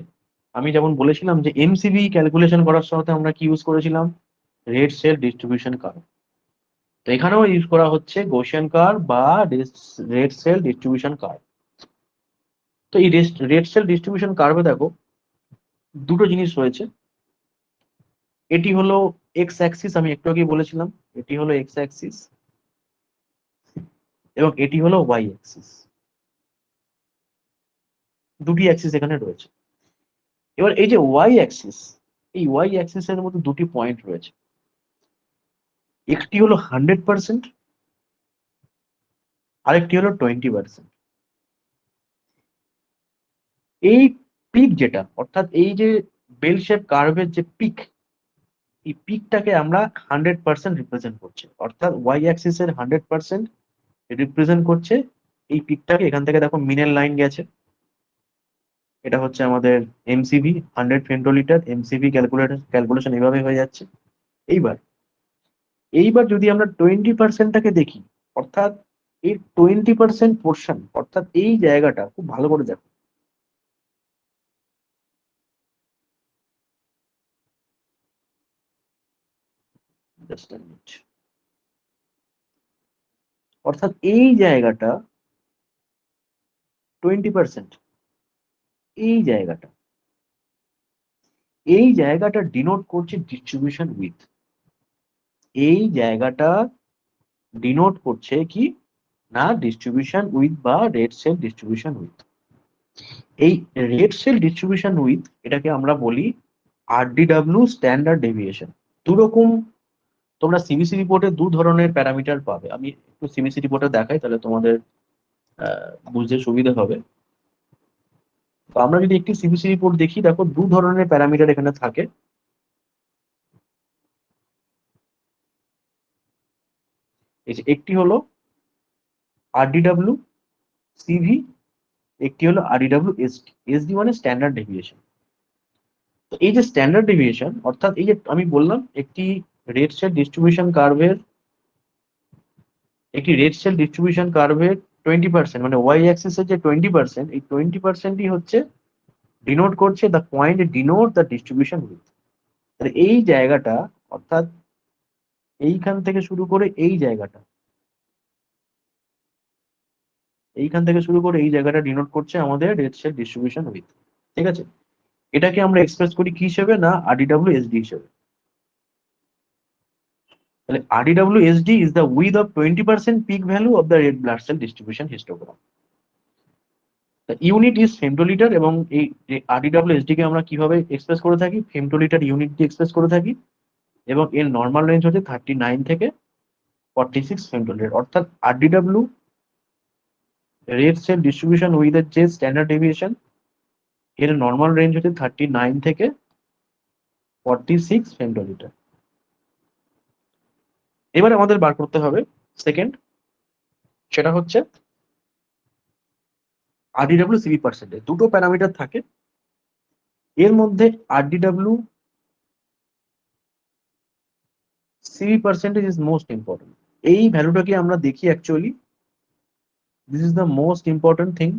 S1: আমি যেমন বলেছিলাম যে MCV calculation করার সময় আমরা কি ইউজ করেছিলাম? Red cell distribution curve. তো এখানেও ইউজ করা হচ্ছে গৌসিয়ান কার্ভ বা রেড সেল ডিস্ট্রিবিউশন কার্ভ। তো এই রেড সেল ডিস্ট্রিবিউশন কার্ভে দেখো দুটো জিনিস রয়েছে। এটি হলো এক্স অ্যাক্সিস, আমি একটু আগে বলেছিলাম এটি হলো এক্স অ্যাক্সিস, এবং এটি হলো ওয়াই অ্যাক্সিস। দুটি অ্যাক্সিস এখানে রয়েছে। এবার এই যে ওয়াই অ্যাক্সিস, এই ওয়াই অ্যাক্সিস এর মধ্যে দুটি পয়েন্ট রয়েছে। একটি হলো 100%, আরেকটি হলো 20%। এই পিক যেটা, অর্থাৎ এই যে বেল শেপ কার্ভের যে পিক, এই পিকটাকে আমরা 100% রিপ্রেজেন্ট করছে। অর্থাৎ ওয়াই অ্যাক্সিস এর 100% রিপ্রেজেন্ট করছে এই পিকটাকে। এখান থেকে দেখো মিনের লাইন গেছে, এটা হচ্ছে আমাদের এমসিভি 100 ফেমটোলিটার। এমসিভি ক্যালকুলেশন এভাবে হয়ে যাচ্ছে। এইবার এইবার যদি আমরা 20%টাকে দেখি, অর্থাৎ এই 20% পোর্শন, অর্থাৎ এই জায়গাটা খুব ভালো করে দেখো। Just a minute. অর্থাৎ এই জায়গাটা 20%, এই জায়গাটা, এই জায়গাটা ডিনোট করছে ডিস্ট্রিবিউশন উইথ। এই জায়গাটা ডিনোট করছে কি না? ডিস্ট্রিবিউশন উইথ বা রেড সেল ডিস্ট্রিবিউশন উইথ। এই রেড সেল ডিস্ট্রিবিউশন উইথ এটাকে আমরা বলি আরডিডব্লিউ স্ট্যান্ডার্ড ডেভিয়েশন। দুরকম তোমরা সিবিসি রিপোর্টে দু ধরনের প্যারামিটার পাবে। আমি একটু সিবিসি রিপোর্টে দেখাই, তাহলে তোমাদের বুঝতে সুবিধা হবে। তো আমরা যদি একটি সিবিসি রিপোর্ট দেখি, দেখো দু ধরনের প্যারামিটার এখানে থাকে। একটি হলো আরডিডব্লিউ সিভি, একটি হলো আরডিডব্লিউ এসডি। এসডি মানে স্ট্যান্ডার্ড ডেভিয়েশন। তো এই যে স্ট্যান্ডার্ড ডেভিয়েশন, অর্থাৎ এই যে আমি বললাম একটি রেড সেল ডিস্ট্রিবিউশন কার্ভের, একটি রেড সেল ডিস্ট্রিবিউশন কার্ভের 20%, মানে ওয়াই অ্যাক্সিস এর যে 20%, এই 20%ই হচ্ছে ডিনোট করছে the point denote the distribution with. তাহলে এই জায়গাটা, অর্থাৎ এইখান থেকে শুরু করে এই জায়গাটা, এইখান থেকে শুরু করে এই জায়গাটা ডিনোট করছে আমাদের রেড সেল ডিস্ট্রিবিউশন উইথ। ঠিক আছে? এটাকে আমরা এক্সপ্রেস করি কি হিসেবে? না আরডিডব্লিউ এসডি হিসেবে। তাহলে RDW SD is the width of 20% peak value of the red blood cell distribution histogram. Unit is femtoliter, এবং এই আরডিডব্লিউ এসডি কে আমরা কিভাবে এক্সপ্রেস করে থাকি? ফেমটোলিটার ইউনিট দিয়ে এক্সপ্রেস করে থাকি, এবং এর নর্মাল রেঞ্জ হচ্ছে 39 থেকে 46 ফেমটোলিটার, অর্থাৎ আরডিডব্লিউ রেড সেল ডিস্ট্রিবিউশন উইথ যে স্ট্যান্ডার্ড ডেভিয়েশন এর নর্মাল রেঞ্জ হচ্ছে 39 থেকে 46 ফেমটোলিটার। এবার আমাদের বার করতে হবে সেকেন্ড, সেটা হচ্ছে আরডিডব্লিউ সিভি পার্সেন্টেজ। দুটো প্যারামিটার থাকে, এর মধ্যে RDW CV percentage is most important. এই ভ্যালুটাকে আমরা দেখি actually, this is the most important thing.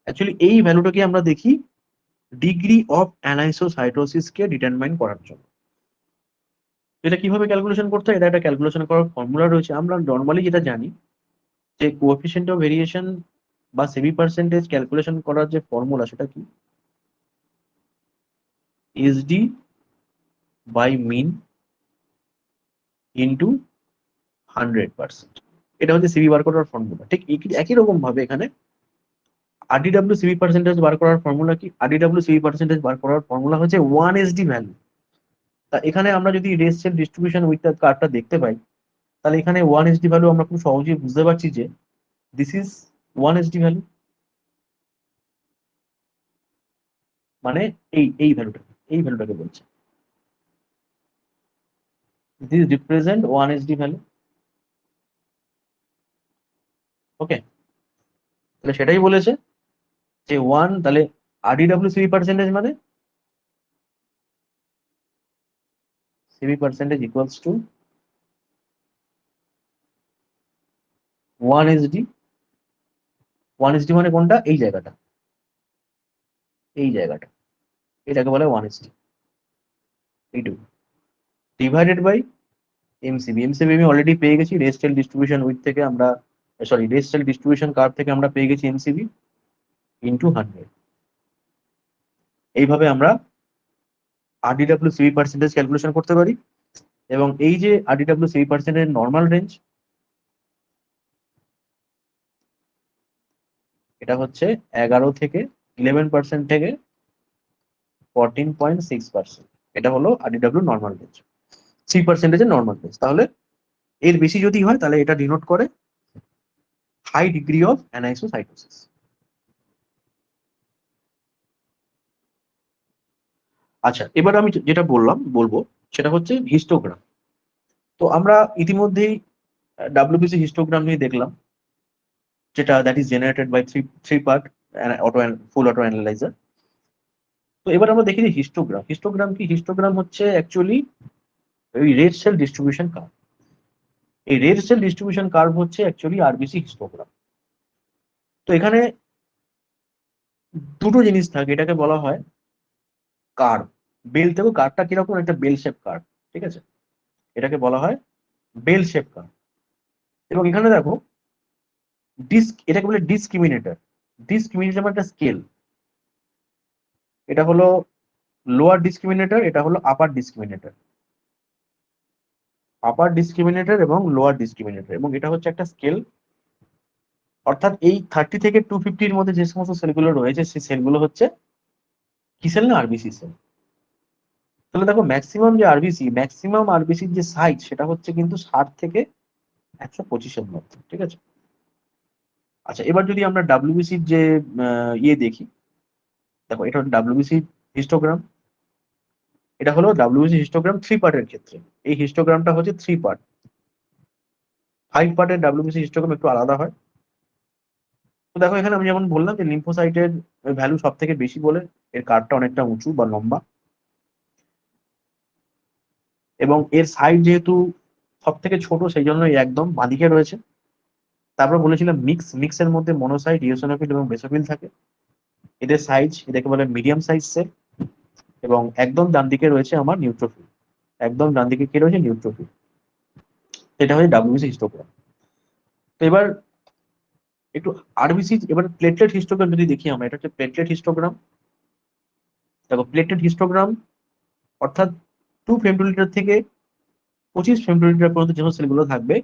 S1: Actually এই ভ্যালুটাকে আমরা দেখি ডিগ্রি অফ অ্যানাইসোসাইটোসিস কে ডিটারমাইন করার জন্য। এটা কিভাবে ক্যালকুলেশন করতে হয়, এটা একটা ক্যালকুলেশন করার ফর্মুলা রয়েছে। আমরা নর্মালি যেটা জানি যে কোএফিসিয়েন্ট অফ ভেরিয়েশন বা সিভি পার্সেন্টেজ ক্যালকুলেশন করার যে ফর্মুলা সেটা কি, এসডি বাই মিন ইন্টু 100%। এটা হচ্ছে সিভি বার করার ফর্মুলা। ঠিক একই রকম ভাবে এখানে আরডিডব্লিউ সিভি পার্সেন্টেজ বার করার ফর্মুলা কি, আরডিডব্লিউ সিভি পার্সেন্টেজ বার করার ফর্মুলা হচ্ছে 1 SD ভ্যালু। তা এখানে আমরা যদি red cell distribution with the কার্ভটা দেখতে পাই, তাহলে এখানে 1 SD ভ্যালু আমরা খুব সহজেই বুঝতে পারছি যে দিস ইজ 1 SD ভ্যালু, মানে এই ভ্যালুটাকে বলছে, দিস রিপ্রেজেন্ট 1 SD ভ্যালু। ওকে, তাহলে সেটাই বলেছে যে 1, তাহলে আরডিডব্লিউ সিভি পার্সেন্টেজ মানে CV percentage equals to 1 SD। 1 SD মানে কোনটা, এই জায়গাটা, এই জায়গাটা, এটাকে বলে 1 SD, এইটুকু, ডিভাইডেড বাই এমসিবি। এমসিবি আমি অলরেডি পেয়ে গেছি রেস্টেল ডিস্ট্রিবিউশন উইথ থেকে আমরা, সরি রেস্টেল ডিস্ট্রিবিউশন কার্ভ থেকে আমরা পেয়ে গেছি এমসিবি ইন্টু 100। এইভাবে আমরা আরডিডব্লিউ সিভি পার্সেন্টেজ ক্যালকুলেশন করতে পারি। এবং এই যে আরডিডব্লিউ সিভি পার্সেন্টেজ নর্মাল রেঞ্জ, এটা হচ্ছে 11 থেকে 11% থেকে 14.6%। এটা হলো আরডিডব্লিউ নর্মাল রেঞ্জ, 3% নর্মাল রেঞ্জ। তাহলে এর বেশি যদি হয় তাহলে এটা ডিনোট করে হাই ডিগ্রি অফ অ্যানাইসোসাইটোসিস। আচ্ছা, এবার আমি যেটা বলবো সেটা হচ্ছে হিস্টোগ্রাম। তো আমরা ইতিমধ্যেই ডাব্লিউবিসি হিস্টোগ্রাম নিয়ে দেখলাম, যেটা that is generated by three part full auto analyser. তো এবার আমরা দেখি যে হিস্টোগ্রাম, হিস্টোগ্রাম কি, হিস্টোগ্রাম হচ্ছে অ্যাকচুয়ালি ওই রেড সেল ডিস্ট্রিবিউশন কার্ভ। এই রেড সেল ডিস্ট্রিবিউশন কার্ভ হচ্ছে অ্যাকচুয়ালি আরবিসি হিস্টোগ্রাম। তো এখানে দুটো জিনিস থাকে, এটাকে বলা হয় কার্ভ। বেল থেকে কার্ভটা কিরকম, একটা বেল শেপ কার্ভ, ঠিক আছে, এটাকে বলা হয় বেল শেপ কার্ভ। এবং এখানে দেখো এটাকে বলে ডিসক্রিমিনেটর। ডিসক্রিমিনেটর মানে একটা স্কেল, এটা হলো লোয়ার ডিসক্রিমিনেটর, এটা হলো আপার ডিসক্রিমিনেটর, আপার ডিসক্রিমিনেটর এবং লোয়ার ডিসক্রিমিনেটর, এবং এটা হচ্ছে একটা স্কেল। অর্থাৎ এই 30 থেকে 250-র মধ্যে যে সমস্ত সেলগুলো রয়েছে সেই সেলগুলো হচ্ছে কি সেল না, আরবিসি সেল। তাহলে দেখো ম্যাক্সিমাম আরবিসির যে সাইজ সেটা হচ্ছে কিন্তু 60 থেকে 125-এর মধ্যে, ঠিক আছে। আচ্ছা, এবার যদি আমরা ডাব্লিউবিসির যে ইয়ে দেখি, দেখো এটা ডাব্লিউবিসি হিস্টোগ্রাম, এটা হলো ডাব্লিউবিসি হিস্টোগ্রাম 3 পার্টের ক্ষেত্রে। এই হিস্টোগ্রামটা হচ্ছে 3 পার্ট। 5 পার্টের ডাব্লিউবিসি হিস্টোগ্রাম একটু আলাদা হয়। তো দেখো এখানে আমি যেমন বললাম যে লিম্ফোসাইটের ভ্যালু সব থেকে বেশি বলে এর কার্ভটা অনেকটা উঁচু বা লম্বা, এবং এর সাইজ যেহেতু সব থেকে ছোট সেই জন্য একদম বাঁদিকে রয়েছে। তারপর বলেছিলাম মিক্সের মধ্যে মনোসাইট, ইওসিনোফিল এবং বেসোফিল থাকে। এদের সাইজ, এদেরকে বলে মিডিয়াম সাইজ সেল। এবং একদম ডান দিকে রয়েছে আমার নিউট্রোফিল, একদম ডান দিকে কি রয়েছে, নিউট্রোফিল। এটা হচ্ছে ডাব্লিউবিসি হিস্টোগ্রাম। তো এবার একটু আরবিসি, এবার প্লেটলেট হিস্টোগ্রাম যদি দেখি আমরা, এটা হচ্ছে প্লেটলেট হিস্টোগ্রাম। দেখো প্লেটলেট হিস্টোগ্রাম অর্থাৎ 2 ফেমটোলিটার থেকে 25 ফেমটোলিটার পর্যন্ত যে সেলগুলো থাকবে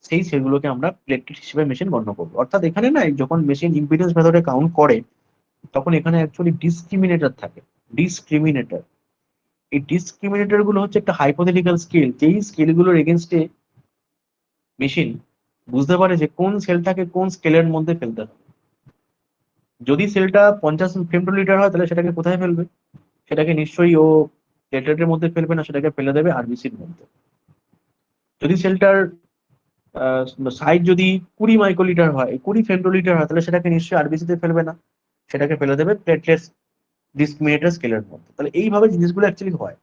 S1: সেই সেলগুলোকে আমরা প্লেটলেট হিসেবে মেশিন গণ্য করবো। অর্থাৎ এখানে না যখন মেশিন ইম্পিডেন্স মেথডে কাউন্ট করে তখন এখানে অ্যাকচুয়ালি ডিসক্রিমিনেটর থাকে, ডিসক্রিমিনেটর। এই ডিসক্রিমিনেটর গুলো হচ্ছে একটা হাইপোথেটিক্যাল স্কেল, যেই স্কেলগুলোর এগেনস্টে মেশিন বুঝতে পারে যে কোন সেলটাকে কোন স্কেলের মধ্যে ফেলতে হবে। যদি সেলটা 50 ফেমটোলিটার হয় তাহলে সেটাকে কোথায় ফেলবে? সেটাকে নিশ্চয়ই ও প্লেটলেটের মধ্যে ফেলবে না, সেটাকে ফেলে দেবে আরবিসির মধ্যে। যদি সেলটার সাইজ যদি 20 মাইক্রোলিটার হয়, 20 ফেমটোলিটার হয়, তাহলে সেটাকে নিশ্চয়ই আরবিসি তে ফেলবে না, সেটাকে ফেলে দেবে প্লেটলেট ডিসক্রিমিনেটর স্কেলের মধ্যে। তাহলে এইভাবে জিনিসগুলো অ্যাকচুয়ালি হয়,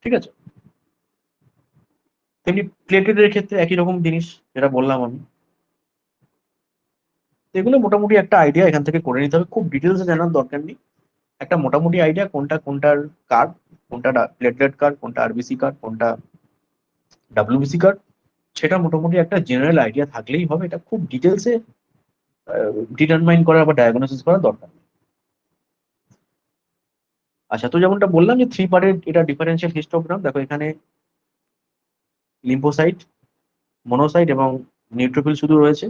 S1: ঠিক আছে? তেমনি প্লেটেলের ক্ষেত্রে একই রকম জিনিস যেটা বললাম আমি। তো এগুলো মোটামুটি একটা আইডিয়া এখান থেকে করে নিতে হবে, খুব ডিটেলসে জানার দরকার নেই। একটা মোটামুটি আইডিয়া কোনটা কোনটার কার্ড, কোনটা প্লেটলেট কার্ড, কোনটা আরবিসি কার্ড, কোনটা ডাব্লিউবিসি কার্ড, সেটা মোটামুটি একটা জেনারেল আইডিয়া থাকলেই হবে। এটা খুব ডিটেলসে ডিটারমাইন করা বা ডায়াগনোসিস করা দরকার নেই। আচ্ছা, তো যেমনটা বললাম যে 3 পার্টের এটা ডিফারেন্সিয়াল হিস্টোগ্রাম, দেখো এখানে লিম্ফোসাইট, মনোসাইট এবং নিউট্রোফিল শুধু রয়েছে।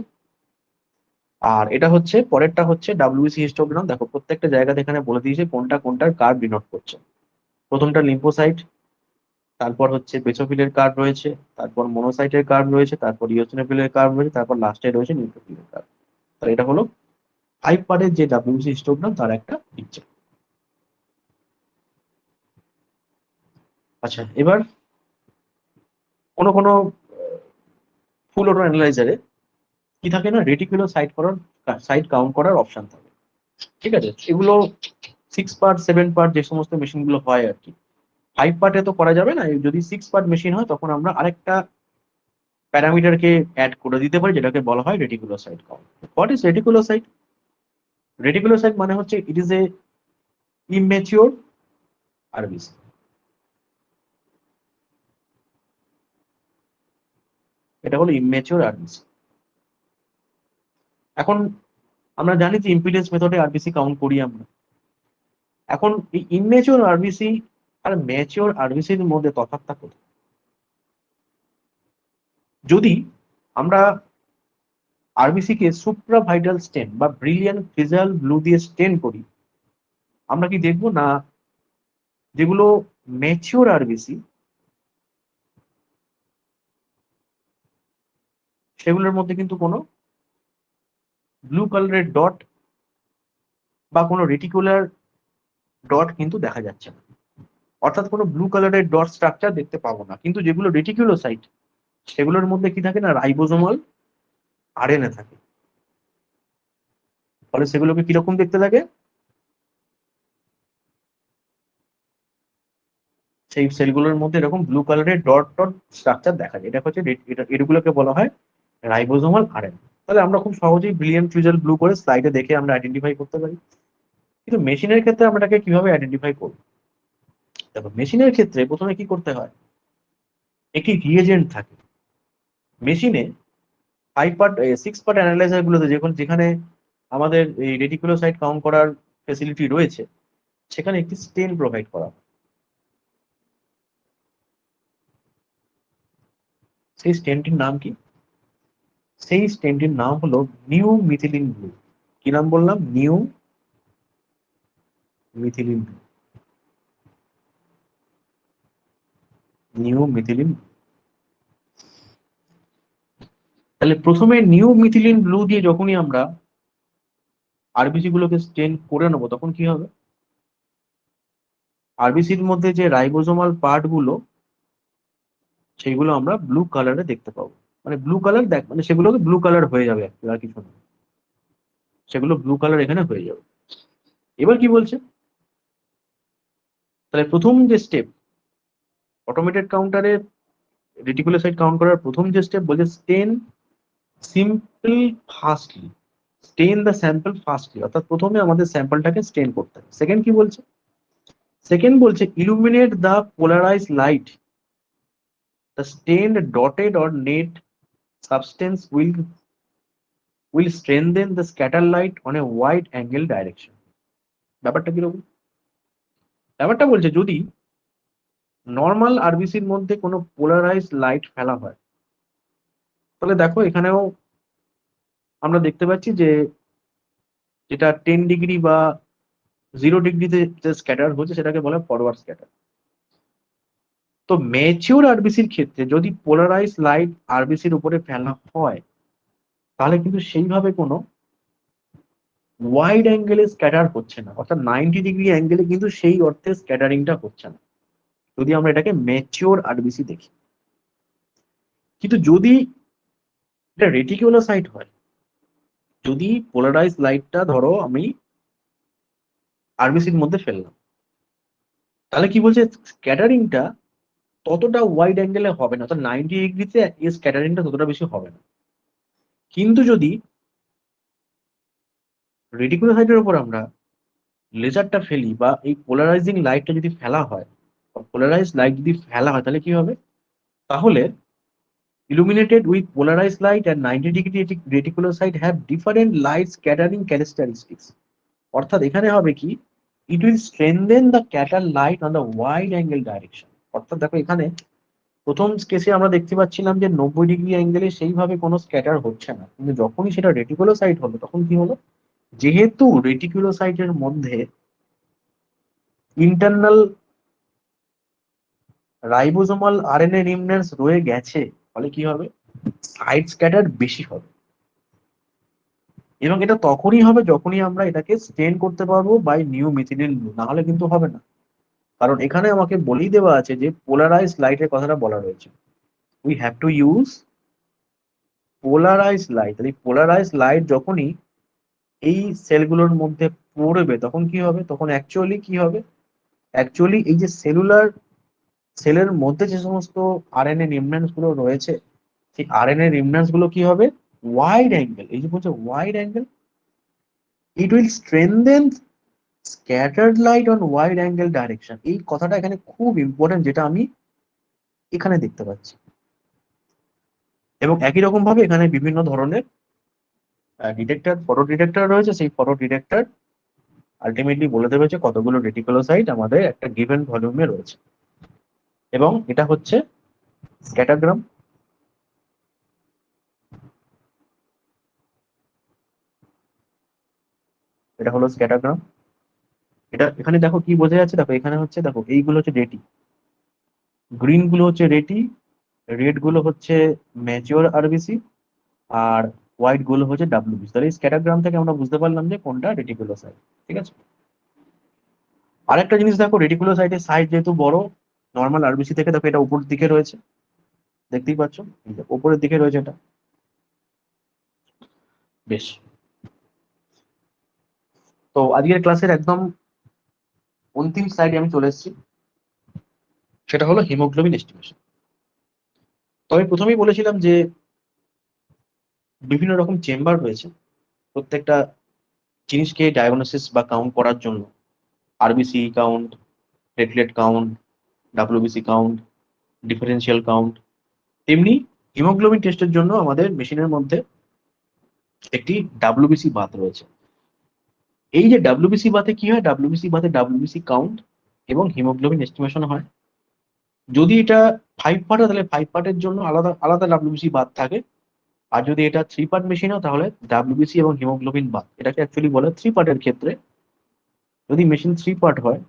S1: আর এটা হচ্ছে পরেরটা হচ্ছে ডাব্লিউসি হিস্টোগ্রাম, দেখো প্রত্যেকটা জায়গাতে এখানে বলে দিয়েছে কোনটা কোনটার কার্ড ডিনোট করছে। প্রথমটা লিম্ফোসাইট, তারপর হচ্ছে বেসোফিলের কার্ড রয়েছে, তারপর মনোসাইটের কার্ড রয়েছে, তারপর ইওসিনোফিলের কার্ড রয়েছে, তারপর লাস্টে রয়েছে নিউট্রোফিলের কার্ড। তাহলে এটা হলো 5 পার্টের যে ডাব্লিউসি হিস্টোগ্রাম তার একটা পিকচার। আচ্ছা, এবার কোনো কোনো ফুল অটো অ্যানালাইজারে কি থাকে না, রেটিকুলার সাইট কাউন্ট করার অপশন থাকে, ঠিক আছে? এগুলো 6 পার্ট 7 পার্ট যে সমস্ত মেশিন গুলো হয় আর কি, 5 পার্টে তো করা যাবে না। যদি 6 পার্ট মেশিন হয় তখন আমরা আরেকটা প্যারামিটারকে অ্যাড করে দিতে পারি, যেটাকে বলা হয় reticulocyte count. What is reticulocyte? Reticulocyte মানে হচ্ছে it is a immature RBC. এটা হলো ইমেচিওর আরবিসি। এখন আমরা জানি যে ইম্পিডেন্স মেথডে আরবিসি কাউন্ট করি আমরা। এখন এই ইমেচিওর আরবিসি আর ম্যাচিওর আরবিসির মধ্যে তফাৎটা কোথায়? যদি আমরা আরবিসি কে সুপ্রাভাইটাল স্টেন বা ব্রিলিয়ান্ট ফিজাল ব্লু দিয়ে স্টেন করি, আমরা কি দেখবো না যেগুলো ম্যাচিওর আরবিসি সেগুলোর মধ্যে কিন্তু কোনো ব্লু কালারের ডট বা কোনো রেটিকুলার ডট কিন্তু দেখা যাচ্ছে না, অর্থাৎ কোনো ব্লু কালারের ডট স্ট্রাকচার দেখতে পাবো না। কিন্তু যেগুলো রেটিকুলোসাইট সেগুলোর মধ্যে কি থাকে না, রাইবোজোমাল আরএনএ থাকে। ফলে সেগুলোকে কিরকম দেখতে লাগে? সেই সেলগুলোর মধ্যে এরকম ব্লু কালারের ডট ডট স্ট্রাকচার দেখা যায়। এটা হচ্ছে এগুলোকে বলা হয় রাইবোজোমাল আরএনএ। তাহলে আমরা খুব সহজেই ব্রিলিয়ান্ট ফিউজাল ব্লু করে স্লাইডে দেখে আমরা আইডেন্টিফাই করতে পারি। কিন্তু মেশিনের ক্ষেত্রে আমরা এটাকে কিভাবে আইডেন্টিফাই করবো? দেখো মেশিনের ক্ষেত্রে প্রথমে কি করতে হয়, একটি রিএজেন্ট থাকে মেশিনে। 5 পার্ট 6 পার্ট অ্যানালাইজার গুলোতে যেখানে আমাদের এই রেটিকুলোসাইট কাউন্ট করার ফেসিলিটি রয়েছে, সেখানে একটি স্টেন প্রোভাইড করা হয়। সেই স্টেনটির নাম কি? সেই স্টেনটির নাম হলো নিউ মিথিলিন ব্লু। কি নাম বললাম? New methylene blue. New methylene. তাহলে প্রথমে নিউ মিথিলিন ব্লু দিয়ে যখনই আমরা আরবিসি গুলোকে স্টেন করে নেবো, তখন কি হবে? আরবিসির মধ্যে যে রাইবোজোমাল পার্ট গুলো, সেইগুলো আমরা ব্লু কালারে দেখতে পাবো। মানে ব্লু কালার মানে সেগুলোকে ব্লু কালার হয়ে যাবে আর কিছু না, সেগুলো ব্লু কালার এখানে হয়ে যাবে। এবার কি বলছে? তাহলে প্রথম যে স্টেপ অটোমেটেড কাউন্টারে রেটিকুলোসাইট কাউন্ট করার প্রথম যে স্টেপ বলছে stain sample firstly, stain the sample firstly, অর্থাৎ প্রথমে আমাদের স্যাম্পলটাকে স্টেন করতে হবে। সেকেন্ড কি বলছে? সেকেন্ড বলছে illuminate the polarise light, the stent dotted or net substance will strengthen the scatter light on a wide angle direction. ব্যাপারটা কিরকম? ব্যাপারটা বলছে যদি নর্মাল আরবিসির মধ্যে কোনো পোলারাইজ লাইট ফেলা হয়, তাহলে দেখো এখানেও আমরা দেখতে পাচ্ছি যে যেটা 10 ডিগ্রি বা 0 ডিগ্রিতে যে স্ক্যাটার হচ্ছে সেটাকে বলে ফরওয়ার্ড স্ক্যাটার। তো ম্যাচিওর আরবিসির ক্ষেত্রে যদি পোলারাইজ লাইট আরবিসির উপরে ফেলা হয়, তাহলে কিন্তু সেইভাবে কোনো ওয়াইড অ্যাঙ্গেলে স্ক্যাটার হচ্ছে না, অর্থাৎ 90 ডিগ্রি অ্যাঙ্গেলে কিন্তু সেই অর্থে স্ক্যাটারিংটা হচ্ছে না, যদি আমরা এটাকে ম্যাচিওর আরবিসি দেখি। কিন্তু যদি এটা রেটিকুলোসাইট হয়, যদি পোলারাইজ লাইটটা ধরো আমি আরবিসির মধ্যে ফেললাম, তাহলে কি বলছে, স্ক্যাটারিংটা ততটা ওয়াইড অ্যাঙ্গেলে হবে না, অর্থাৎ 90 ডিগ্রিতে এই স্ক্যাটারিংটা ততটা বেশি হবে না। কিন্তু যদি রেটিকুলোসাইটের উপর আমরা লেজারটা ফেলি বা এই পোলারাইজিং লাইটটা যদি ফেলা হয়, পোলারাইজ লাইট যদি ফেলা হয়, তাহলে কি হবে, তাহলে illuminated with polarized light and 90 degree reticulocyte have different light scattering characteristics. অর্থাৎ এখানে হবে কি, it will strengthen the scatter light on the wide angle direction. অর্থাৎ দেখো এখানে প্রথম কেসে আমরা দেখতে পাচ্ছিলাম যে 90 ডিগ্রি অ্যাঙ্গেলে সেইভাবে কোনো স্ক্যাটার হচ্ছে না, কিন্তু যখনই সেটা রেটিকুলোসাইট হলো তখন কি হলো, যেহেতু রেটিকুলোসাইটের মধ্যে ইন্টারনাল রাইবোজোমাল আরএনএ রিমন্যান্টস রয়ে গেছে, ফলে কি হবে, সাইড স্ক্যাটার বেশি হবে। এবং এটা তখনই হবে যখনই আমরা এটাকে স্টেন করতে পারবো বাই নিউ মিথিলিন ব্লু, না হলে কিন্তু হবে না। কারণ এখানে আমাকে বলেই দেওয়া আছে যে পোলারাইজ লাইটের কথাটা বলা রয়েছে, we have to use polarise light. এই পোলারাইজ লাইট যখনই এই সেলগুলোর মধ্যে পড়বে তখন কি হবে, তখন অ্যাকচুয়ালি কি হবে, অ্যাকচুয়ালি এই যে সেলের মধ্যে যে সমস্ত আরএনএ রিমন্যান্টস গুলো রয়েছে, সেই আরএনএ রিমন্যান্টস গুলো কি হবে, ওয়াইড অ্যাঙ্গেল, এই যে বলছে wide angle, it will strengthen scattered light on wide angle direction. এই কথাটা এখানে খুব ইম্পর্টেন্ট, যেটা আমি এখানে দেখতে পাচ্ছি। এবং একই রকম ভাবে এখানে বিভিন্ন ধরনের ডিটেক্টর, ফটো ডিটেক্টর রয়েছে, সেই ফটো ডিটেক্টর আলটিমেটলি বলে দেবে যে কতগুলো রেটিকুলোসাইট আমাদের একটা গিভেন ভলিউমে রয়েছে। এবং এটা হচ্ছে স্ক্যাটারগ্রাম। এটা হলো স্ক্যাটারগ্রাম। এটা এখানে দেখো কি বোঝা যাচ্ছে, দেখো এখানে হচ্ছে, দেখো এইগুলো হচ্ছে রেটি, গ্রিন গুলো হচ্ছে রেটি, রেড গুলো হচ্ছে ম্যাচিওর আরবিসি, আর হোয়াইট গুলো হচ্ছে ডাব্লিউবিসি। তাহলে স্ক্যাটারগ্রাম থেকে আমরা বুঝতে পারলাম যে কোনটা রেটিকুলোসাইট। ঠিক আছে। আরেকটা জিনিস দেখো, রেটিকুলোসাইটের সাইজ যেহেতু বড়, নর্মাল আরবিসি থেকে দেখো এটা উপর দিকে রয়েছে, দেখতেই পাচ্ছ, এই যে উপরের দিকে রয়েছে এটা। বেশ, তো আজকের ক্লাসের একদম অন্তিম স্লাইডে আমি চলে এসেছি, সেটা হলো হিমোগ্লোবিন এস্টিমেশন। তো আমি প্রথমেই বলেছিলাম যে বিভিন্ন রকম চেম্বার রয়েছে প্রত্যেকটা জিনিসকে ডায়াগনোসিস বা কাউন্ট করার জন্য। RBC count, platelet count, WBC count, differential count. তেমনি হিমোগ্লোবিন টেস্টের জন্য আমাদের মেশিনের মধ্যে একটি ডাব্লিউবিসি বাত রয়েছে। এই যে ডাব্লিউবিসি বাতে কি হয়, ডাব্লিউবিসি বাতে ডাব্লিউবিসি কাউন্ট এবং হিমোগ্লোবিন এস্টিমেশন হয়। যদি এটা 5 পার্ট হয়, তাহলে 5 পার্টের জন্য আলাদা আলাদা ডাব্লিউবিসি বাত থাকে। আর যদি এটা 3 পার্ট মেশিন হয়, তাহলে ডাব্লিউবিসি এবং হিমোগ্লোবিন বাত, এটাকে অ্যাকচুয়ালি বলে 3 পার্টের ক্ষেত্রে। যদি মেশিন 3 পার্ট হয়,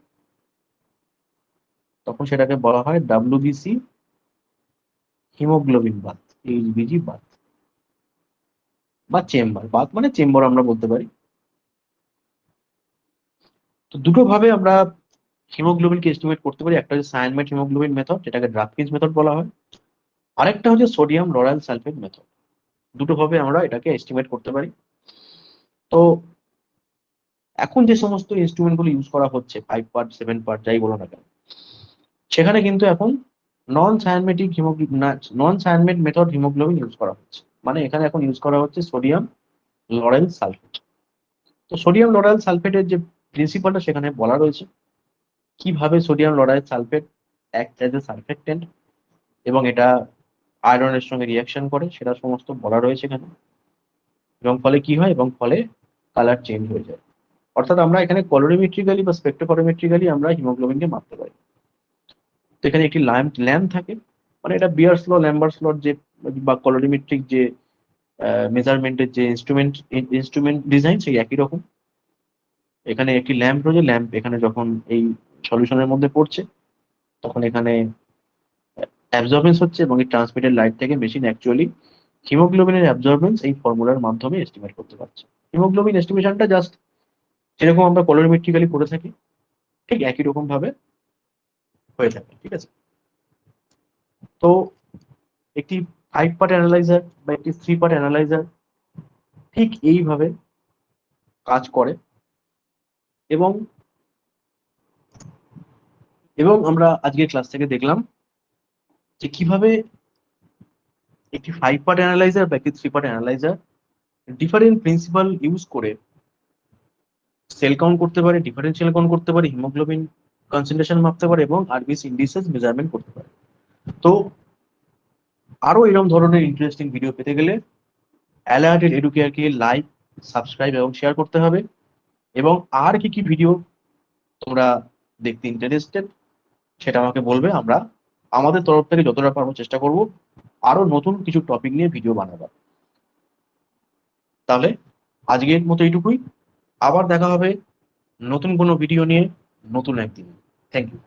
S1: তখন সেটাকে বলা হয় WBC haemoglobin Baat, HBG Baat, বা চেম্বার বাত, মানে চেম্বার আমরা বলতে পারি। তো দুটো ভাবে আমরা হিমোগ্লোবিনকে এস্টিমেট করতে পারি, একটা হচ্ছে সায়ানমেট হিমোগ্লোবিন মেথড, যেটাকে ড্রাফকিন্স মেথড বলা হয়, আরেকটা হচ্ছে সোডিয়াম লরাইল সালফেট মেথড। দুটো ভাবে আমরা এটাকে এস্টিমেট করতে পারি। তো এখন যে সমস্ত ইনস্ট্রুমেন্ট গুলো ইউজ করা হচ্ছে, 5 পার্ট 7 পার্ট যাই বলো না কেন, সেখানে কিন্তু এখন non cyanmetic haemoglobin, non cyanmet method haemoglobin use করা হচ্ছে। মানে এখানে এখন ইউজ করা হচ্ছে সোডিয়াম লরেল সালফেট। তো সোডিয়াম লরেল সালফেটের যে প্রিন্সিপালটা সেখানে বলা রয়েছে, কিভাবে sodium lauryl sulphate act as a surfactant এবং এটা আয়রনের সঙ্গে রিয়াকশন করে, সেটা সমস্ত বলা রয়েছে এখানে। এবং ফলে কি হয়, এবং ফলে কালার চেঞ্জ হয়ে যায়। অর্থাৎ আমরা এখানে কলোরিমেট্রিক্যালি বা স্পেকট্রোফটোমেট্রিক্যালি আমরা হিমোগ্লোবিনকে মাপতে পারি। তো এখানে একটি ল্যাম্প থাকে, মানে এটা বিয়ার্স ল, ল্যাম্বার্টস ল যে, বা কলোরিমেট্রিক যে মেজারমেন্টের যে ইনস্ট্রুমেন্ট ডিজাইন, সেই একই রকম। এখানে একটি ল্যাম্প রয়েছে, ল্যাম্প এখানে যখন এই সলিউশনের মধ্যে পড়ছে, তখন এখানে অ্যাবজর্বেন্স হচ্ছে এবং এই ট্রান্সমিটেড লাইট থেকে মেশিন অ্যাকচুয়ালি হিমোগ্লোবিনের অ্যাবজর্বেন্স এই ফর্মুলার মাধ্যমে এস্টিমেট করতে পারছে। হিমোগ্লোবিন এস্টিমেশনটা জাস্ট যেরকম আমরা কলোরিমেট্রিক্যালি করে থাকি ঠিক একই রকম ভাবে হয়ে থাকে, ঠিক আছে। তো একটি 5 পার্ট অ্যানালাইজার বা একটি 3 পার্ট অ্যানালাইজার ঠিক এইভাবে কাজ করে। এবং এবং আমরা আজকের ক্লাস থেকে দেখলাম যে কিভাবে একটি 5 পার্ট অ্যানালাইজার বা একটি 3 part analyser different principal use করে সেল কাউন্ট করতে পারে, ডিফারেন্সিয়াল কাউন্ট করতে পারে, হিমোগ্লোবিন কনসেন্ট্রেশন মাপতে পারে এবং আরবিসি ইন্ডিসেস মেজারমেন্ট করতে পারে। তো আরো এরকম ধরনের ইন্টারেস্টিং ভিডিও পেতে গেলে অ্যালার্টেড এডুকেয়ারকে লাইক, সাবস্ক্রাইব এবং শেয়ার করতে হবে। এবং আর কি কি ভিডিও তোমরা দেখতে ইন্টারেস্টেড সেটা আমাকে বলবে, আমরা আমাদের তরফ থেকে যতটা পারবো চেষ্টা করব আরো নতুন কিছু টপিক নিয়ে ভিডিও বানাবার। তাহলে আজকের মতো এইটুকুই, আবার দেখা হবে নতুন কোনো ভিডিও নিয়ে নতুন একদিন। Thank you.